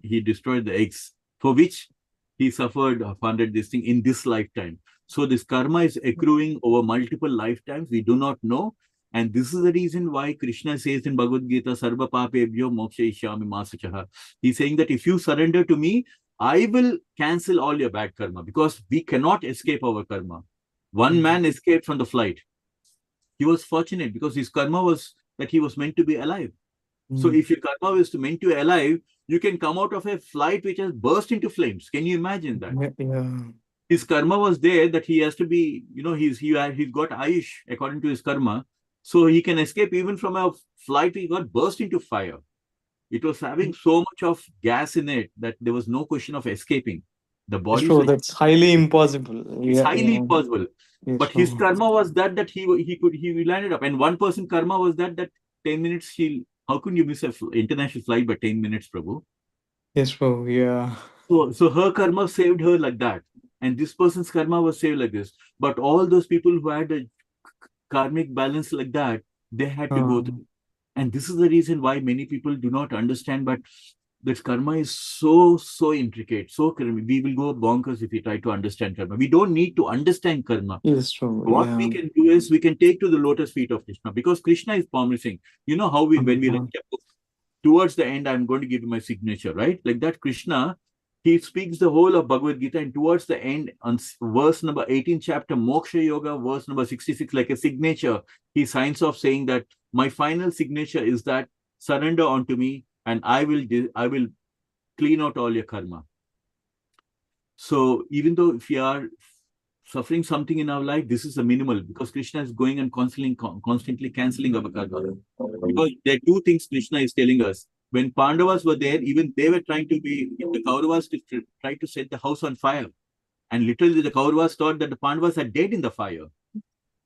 Speaker 2: he destroyed the eggs, for which he suffered 100 this thing in this lifetime. So this karma is accruing over multiple lifetimes. We do not know. And this is the reason why Krishna says in Bhagavad Gita, Sarva papebhyo mokshayishyami masachaha. He's saying that if you surrender to me, I will cancel all your bad karma, because we cannot escape our karma. One man escaped from the flight. He was fortunate because his karma was that he was meant to be alive. So if your karma was meant to be alive, you can come out of a flight which has burst into flames. Can you imagine that?
Speaker 3: Yeah.
Speaker 2: His karma was there that he has to be, he's got Ayush according to his karma. So he can escape even from a flight he got burst into fire. It was having so much of gas in it that there was no question of escaping. The
Speaker 3: Yes,
Speaker 2: bodies
Speaker 3: Prabhu.
Speaker 2: were,
Speaker 3: That's highly impossible.
Speaker 2: it's
Speaker 3: Yeah.
Speaker 2: highly
Speaker 3: Yeah.
Speaker 2: impossible.
Speaker 3: Yes,
Speaker 2: But his
Speaker 3: Prabhu.
Speaker 2: karma was that he landed up. And one person karma was that 10 minutes how can you miss a international flight by 10 minutes, Prabhu?
Speaker 3: Yes, Prabhu. Yeah.
Speaker 2: So her karma saved her like that. And this person's karma was saved like this. But all those people who had a karmic balance like that, they had to go through. And this is the reason why many people do not understand, but this karma is so intricate. We will go bonkers if we try to understand karma. We don't need to understand karma.
Speaker 3: Yes, Prabhu.
Speaker 2: What
Speaker 3: Yeah.
Speaker 2: we can do is we can take to the lotus feet of Krishna, because Krishna is promising. You know how when we read the book, towards the end, I'm going to give you my signature, right? Like that, Krishna, he speaks the whole of Bhagavad Gita, and towards the end, on verse number 18, chapter Moksha Yoga, verse number 66, like a signature, he signs off saying that my final signature is that surrender unto me, and I will clean out all your karma. So even though if we are suffering something in our life, this is a minimal, because Krishna is going and constantly canceling our karma. Because there are two things Krishna is telling us. When Pandavas were there, even they were trying to the Kauravas to try to set the house on fire. And literally the Kauravas thought that the Pandavas are dead in the fire.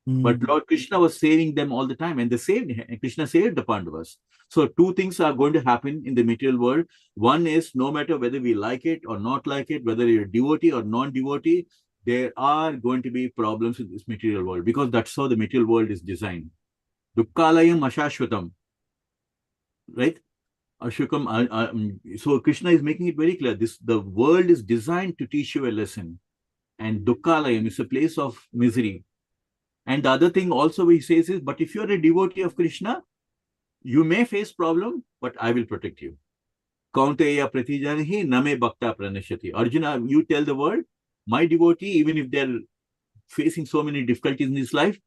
Speaker 2: But Lord Krishna was saving them all the time, and Krishna saved the Pandavas. So two things are going to happen in the material world. One is, no matter whether we like it or not like it, whether you're a devotee or non-devotee, there are going to be problems in this material world, because that's how the material world is designed. Dukkhalayam ashashvatam, right? So Krishna is making it very clear. The world is designed to teach you a lesson, and Dukkhalayam is a place of misery. And the other thing also he says is, but if you're a devotee of Krishna, you may face problem, but I will protect you. Kaunteya pratijanahi name bhakta pranashati. Arjuna, you tell the world, my devotee, even if they're facing so many difficulties in this life,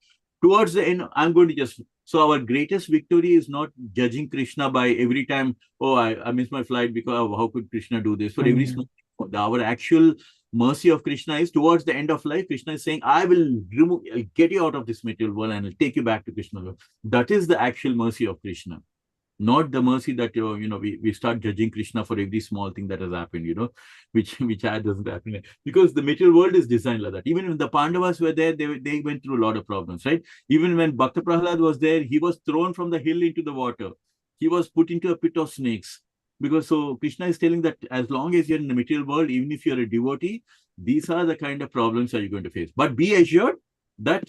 Speaker 2: towards the end, I'm going to just... So our greatest victory is not judging Krishna by every time, oh, I missed my flight because of how could Krishna do this? For every small... Our actual mercy of Krishna is towards the end of life, Krishna is saying, I'll get you out of this material world and I'll take you back to Krishna. That is the actual mercy of Krishna. not the mercy that we start judging Krishna for every small thing that has happened, which doesn't happen, because the material world is designed like that. Even when the Pandavas were there, they went through a lot of problems, right? Even when Bhakta Prahlad was there, he was thrown from the hill into the water. He was put into a pit of snakes. Because so Krishna is telling that as long as you're in the material world, even if you're a devotee, these are the kind of problems that you're going to face. But be assured that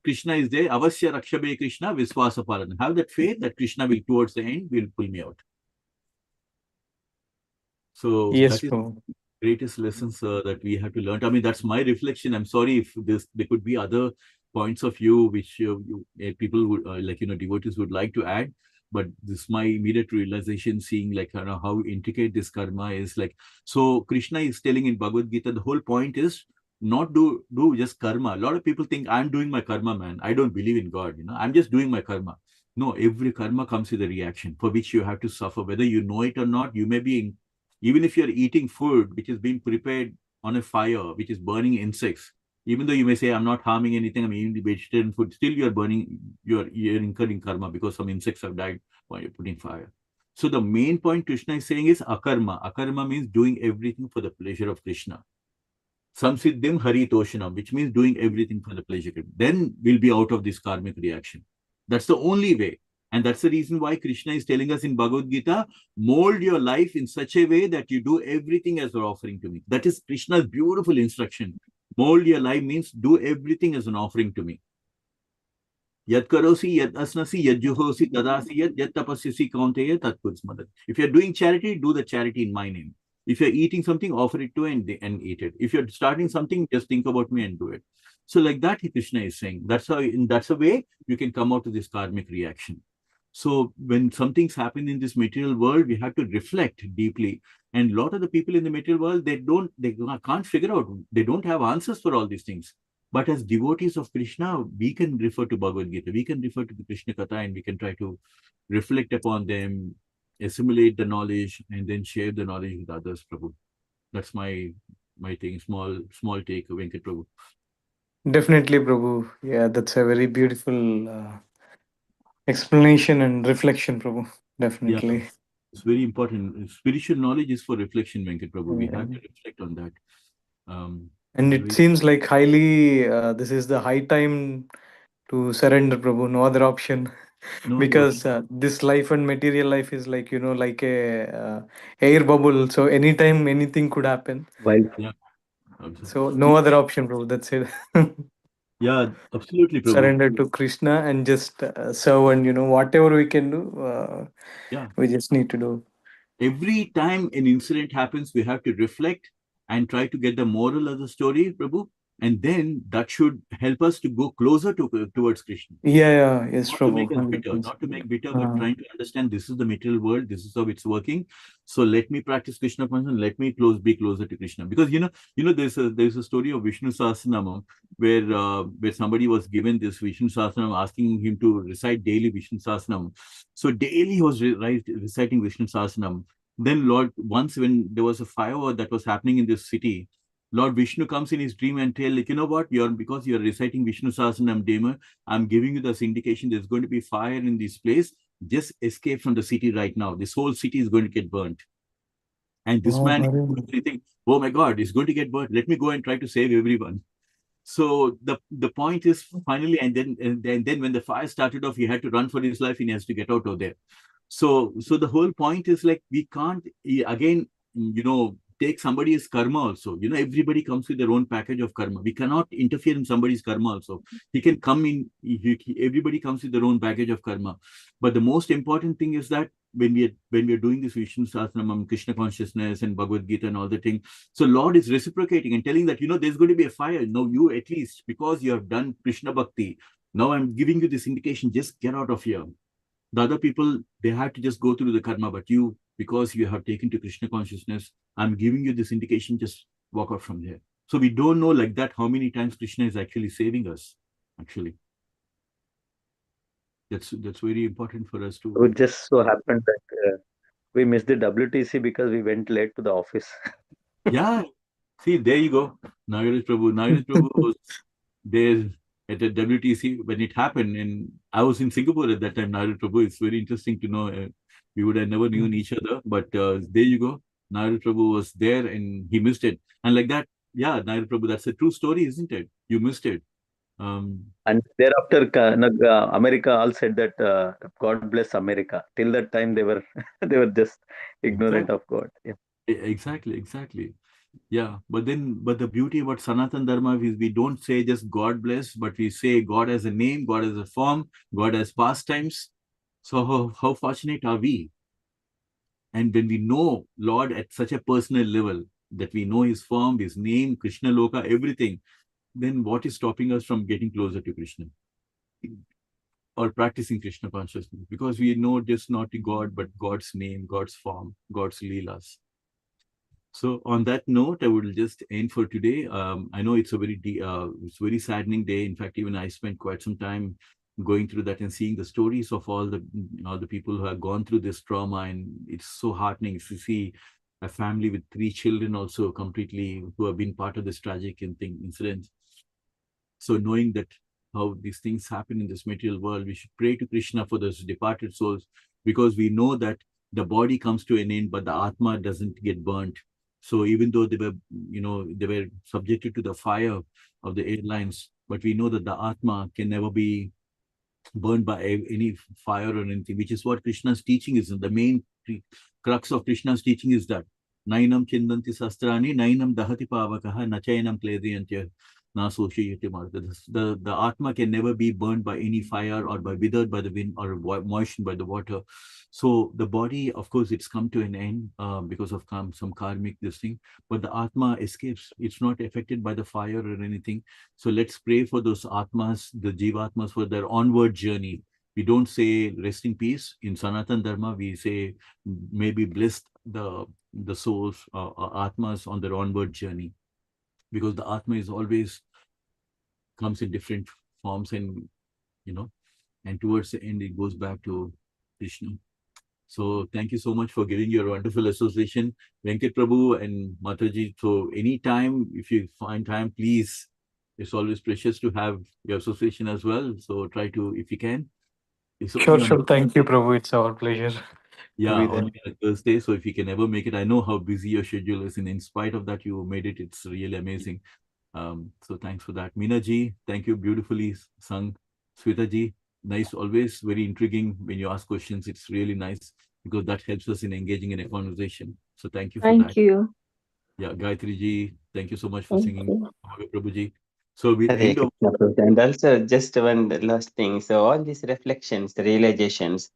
Speaker 2: Krishna is there. Avasya Rakshabe Krishna Viswasa Palan. Have that faith that Krishna will, towards the end, will pull me out. So
Speaker 3: Yes,
Speaker 2: that is
Speaker 3: Prabhu.
Speaker 2: greatest lessons that we have to learn. I mean, that's my reflection. I'm sorry if there could be other points of view which people would devotees would like to add, but this is my immediate realization, seeing like how intricate this karma is. Like, so Krishna is telling in Bhagavad Gita, the whole point is not do just karma. A lot of people think I'm doing my karma, man. I don't believe in God. I'm just doing my karma. No, every karma comes with a reaction for which you have to suffer, whether you know it or not. You may be even if you're eating food which is being prepared on a fire, which is burning insects, even though you may say, I'm not harming anything, I'm eating the vegetarian food, still you're incurring karma because some insects have died while you're putting fire. So the main point Krishna is saying is akarma. Akarma means doing everything for the pleasure of Krishna. Samsiddhim Hari Toshanam, which means doing everything for the pleasure. Then we'll be out of this karmic reaction. That's the only way. And that's the reason why Krishna is telling us in Bhagavad Gita, mold your life in such a way that you do everything as an offering to me. That is Krishna's beautiful instruction. Mold your life means do everything as an offering to me. Yad karosi, yad asnasi, yad juhosi, tadasi, yad tapasyasi kaunteya tatpudsmadat. If you're doing charity, do the charity in my name. If you're eating something, offer it to and eat it. If you're starting something, just think about me and do it. So like that, Krishna is saying, that's a way you can come out of this karmic reaction. So when something's happened in this material world, we have to reflect deeply. And a lot of the people in the material world, they can't figure out, they don't have answers for all these things. But as devotees of Krishna, we can refer to Bhagavad Gita, we can refer to the Krishna Katha, and we can try to reflect upon them, assimilate the knowledge, and then share the knowledge with others, Prabhu. That's my thing, small take, Venkat Prabhu.
Speaker 3: Definitely, Prabhu. Yeah, that's a very beautiful explanation and reflection, Prabhu.
Speaker 2: Yeah,
Speaker 3: Definitely.
Speaker 2: it's very important. Spiritual knowledge is for reflection, Venkat Prabhu. We have
Speaker 3: Yeah.
Speaker 2: to reflect on that.
Speaker 3: And it seems like highly, this is the high time to surrender, Prabhu. No other option.
Speaker 2: No,
Speaker 3: Because this life and material life is like, like a air bubble. So anytime anything could happen.
Speaker 6: While
Speaker 2: yeah,
Speaker 3: So no other option, Prabhu. That's it.
Speaker 2: yeah, absolutely, Prabhu.
Speaker 3: Surrender to Krishna and just serve, and whatever we can do,
Speaker 2: Yeah,
Speaker 3: we just need to do.
Speaker 2: every time an incident happens, we have to reflect and try to get the moral of the story, Prabhu, and then that should help us to go closer towards Krishna.
Speaker 3: Yeah, yes,
Speaker 2: Not to make
Speaker 3: Prabhu.
Speaker 2: us bitter,
Speaker 3: 100%.
Speaker 2: not to make bitter, but trying to understand this is the material world, this is how it's working. So let me practice Krishna consciousness, let me be closer to Krishna. Because there's a story of Vishnu Sahasranama where somebody was given this Vishnu Sahasranama, asking him to recite daily Vishnu Sahasranama. So daily he was reciting Vishnu Sahasranama. Then Lord, once when there was a fire that was happening in this city, Lord Vishnu comes in his dream and tell, like, you know what, because you're reciting Vishnu Sahasranam Dema, I'm giving you this indication there's going to be fire in this place. Just escape from the city right now. This whole city is going to get burnt. And this man is thinking, oh my God, it's going to get burnt. Let me go and try to save everyone. So the point is finally, and then when the fire started off, he had to run for his life and he has to get out of there. So the whole point is like, we can't, again, take somebody's karma also. Everybody comes with their own package of karma. We cannot interfere in somebody's karma also. He can come in, everybody comes with their own baggage of karma. But the most important thing is that when we are doing this Vishnu Sahasranam, Krishna consciousness and Bhagavad Gita and all the thing, so Lord is reciprocating and telling that, there's going to be a fire. No, you at least, because you have done Krishna Bhakti, now I'm giving you this indication, just get out of here. The other people, they have to just go through the karma, but you, because you have taken to Krishna consciousness, I'm giving you this indication, just walk out from there. So we don't know like that how many times Krishna is actually saving us, actually. That's very important for us to...
Speaker 6: it just so happened that we missed the WTC because we went late to the office.
Speaker 2: Yeah. See, there you go. Nagaraj Prabhu was there. at the WTC when it happened, and I was in Singapore at that time. Naidu Prabhu, it's very interesting to know. We would have never known each other, but there you go. Naidu Prabhu was there and he missed it, and like that, yeah, Naidu Prabhu, that's a true story, isn't it? You missed it.
Speaker 6: And thereafter, America all said that God bless America. Till that time, they were they were just ignorant of God. Yeah.
Speaker 2: Exactly. Yeah, but the beauty about Sanatan Dharma is we don't say just God bless, but we say God has a name, God has a form, God has pastimes. So how fortunate are we? And when we know Lord at such a personal level, that we know his form, his name, Krishna Loka, everything, then what is stopping us from getting closer to Krishna or practicing Krishna consciousness? Because we know just not God, but God's name, God's form, God's leelas. So on that note, I will just end for today. I know it's a it's very saddening day. In fact, even I spent quite some time going through that and seeing the stories of all the people who have gone through this trauma, and it's so heartening to see a family with 3 children also completely who have been part of this tragic incident. So knowing that how these things happen in this material world, we should pray to Krishna for those departed souls, because we know that the body comes to an end, but the Atma doesn't get burnt. So even though they were subjected to the fire of the airlines, but we know that the Atma can never be burned by any fire or anything, which is what Krishna's teaching is. The main crux of Krishna's teaching is that Nainam chindanti sastrani, Nainam dahati pavakaha, Nachainam klediyantya. The Atma can never be burned by any fire or by withered by the wind or moistened by the water. So the body, of course, it's come to an end because of some karmic this thing, but the Atma escapes. It's not affected by the fire or anything. So let's pray for those Atmas, the Jivatmas, for their onward journey. We don't say rest in peace. In Sanatan Dharma, we say maybe blessed the souls, Atmas on their onward journey. Because the Atma is always comes in different forms, and and towards the end it goes back to Krishna. So thank you so much for giving your wonderful association, Venkat Prabhu and Mataji. So anytime, if you find time, please, it's always precious to have your association as well. So try to, if you can. It's only
Speaker 3: Sure. Thank you, Prabhu. It's our pleasure to be there.
Speaker 2: only on a Thursday. So if you can ever make it, I know how busy your schedule is, and in spite of that, you made it. It's really amazing. So thanks for that. Meena ji, thank you. Beautifully sung. Sweta ji, nice. Always very intriguing when you ask questions. It's really nice because that helps us in engaging in a conversation. So thank you for that.
Speaker 1: Thank you.
Speaker 2: Yeah, Gayatri ji, thank you so much for
Speaker 1: Thank
Speaker 2: singing.
Speaker 1: you.
Speaker 2: Prabhu ji. So we'll
Speaker 4: Hare
Speaker 2: end of
Speaker 4: Krishna, Prabhu. And also, just one last thing. So, all these reflections, the realizations,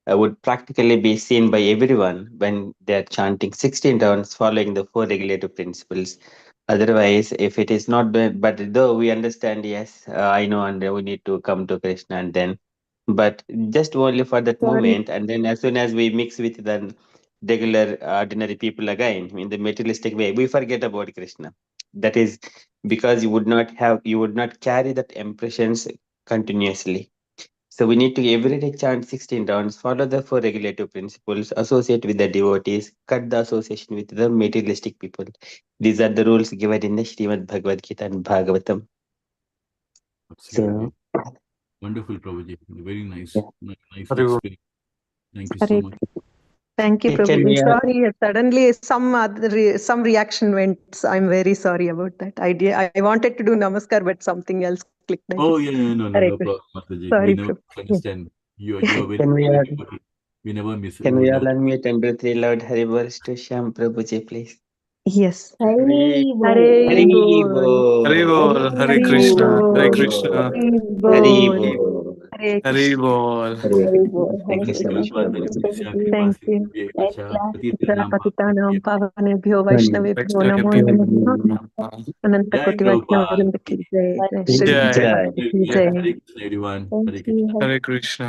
Speaker 4: would practically be seen by everyone when they're chanting 16 rounds following the 4 regulative principles. Otherwise, if it is not done, but though we understand, yes, I know, and we need to come to Krishna, and then, but just only for that
Speaker 1: Sorry.
Speaker 4: moment, and then as soon as we mix with the regular ordinary people again in the materialistic way, we forget about Krishna. That is because you would not carry that impressions continuously. So we need to every day chant 16 rounds, follow the 4 regulative principles, associate with the devotees, cut the association with the materialistic people. These are the rules given in the Srimad Bhagavad Gita and Bhagavatam.
Speaker 2: absolutely
Speaker 4: So,
Speaker 2: wonderful, Prabhuji. Very nice,
Speaker 4: yeah.
Speaker 2: nice
Speaker 3: Very good.
Speaker 2: explain. Thank you so
Speaker 5: Hare
Speaker 2: much.
Speaker 5: Thank you,
Speaker 4: Okay, can we
Speaker 5: Prabhuji. Sorry, suddenly some reaction went. I'm very sorry about that. I wanted to do namaskar, but something else clicked. I
Speaker 2: Oh
Speaker 5: guess.
Speaker 2: yeah, no
Speaker 5: Hare
Speaker 2: problem,
Speaker 5: Krishna.
Speaker 2: Mataji. We
Speaker 5: Sorry,
Speaker 2: never
Speaker 5: Prabhu.
Speaker 2: understand. You are very
Speaker 4: can we
Speaker 2: good
Speaker 4: all
Speaker 2: devotee. We never miss.
Speaker 4: can
Speaker 2: We
Speaker 4: we
Speaker 2: would
Speaker 4: all
Speaker 2: never.
Speaker 4: unmute and do 3 loud Haribols to Shyam Prabhuji, please?
Speaker 5: Yes.
Speaker 4: Hare
Speaker 1: Hari
Speaker 5: Hare
Speaker 1: Bol.
Speaker 5: Bol.
Speaker 3: Hare
Speaker 4: Bol.
Speaker 3: Bol, Hare
Speaker 1: Hari
Speaker 5: Hare
Speaker 3: Krishna, Hare
Speaker 1: Bol.
Speaker 5: Bol.
Speaker 3: Krishna,
Speaker 1: Hari
Speaker 5: Hare
Speaker 1: Bol.
Speaker 4: Bol.
Speaker 5: Hare
Speaker 3: Hare
Speaker 5: Krishna.
Speaker 3: Bol.
Speaker 4: Hare
Speaker 1: Hari
Speaker 4: Krishna.
Speaker 1: Bol.
Speaker 4: Thank
Speaker 1: Hare
Speaker 4: you so
Speaker 1: Krishna.
Speaker 4: much for
Speaker 1: Thank
Speaker 4: this.
Speaker 1: you, Prabhuji.
Speaker 5: Thank you.
Speaker 1: Very glad to hear.
Speaker 5: पतितानां पावनेभ्यो वैष्णवेभ्यो नमो
Speaker 3: Vaishnavibhyo
Speaker 5: नमः
Speaker 3: नमः.
Speaker 5: अनंत
Speaker 2: Jai
Speaker 5: कोटि
Speaker 2: Prabhupada.
Speaker 5: वैष्णव वृंद की जय जय Shri
Speaker 4: Jai.
Speaker 3: Jai.
Speaker 5: Prabhupada
Speaker 2: Hare
Speaker 5: की जय
Speaker 2: Krishna, everyone.
Speaker 1: Thank
Speaker 2: Hare
Speaker 1: you.
Speaker 2: Krishna.
Speaker 3: Hare Krishna.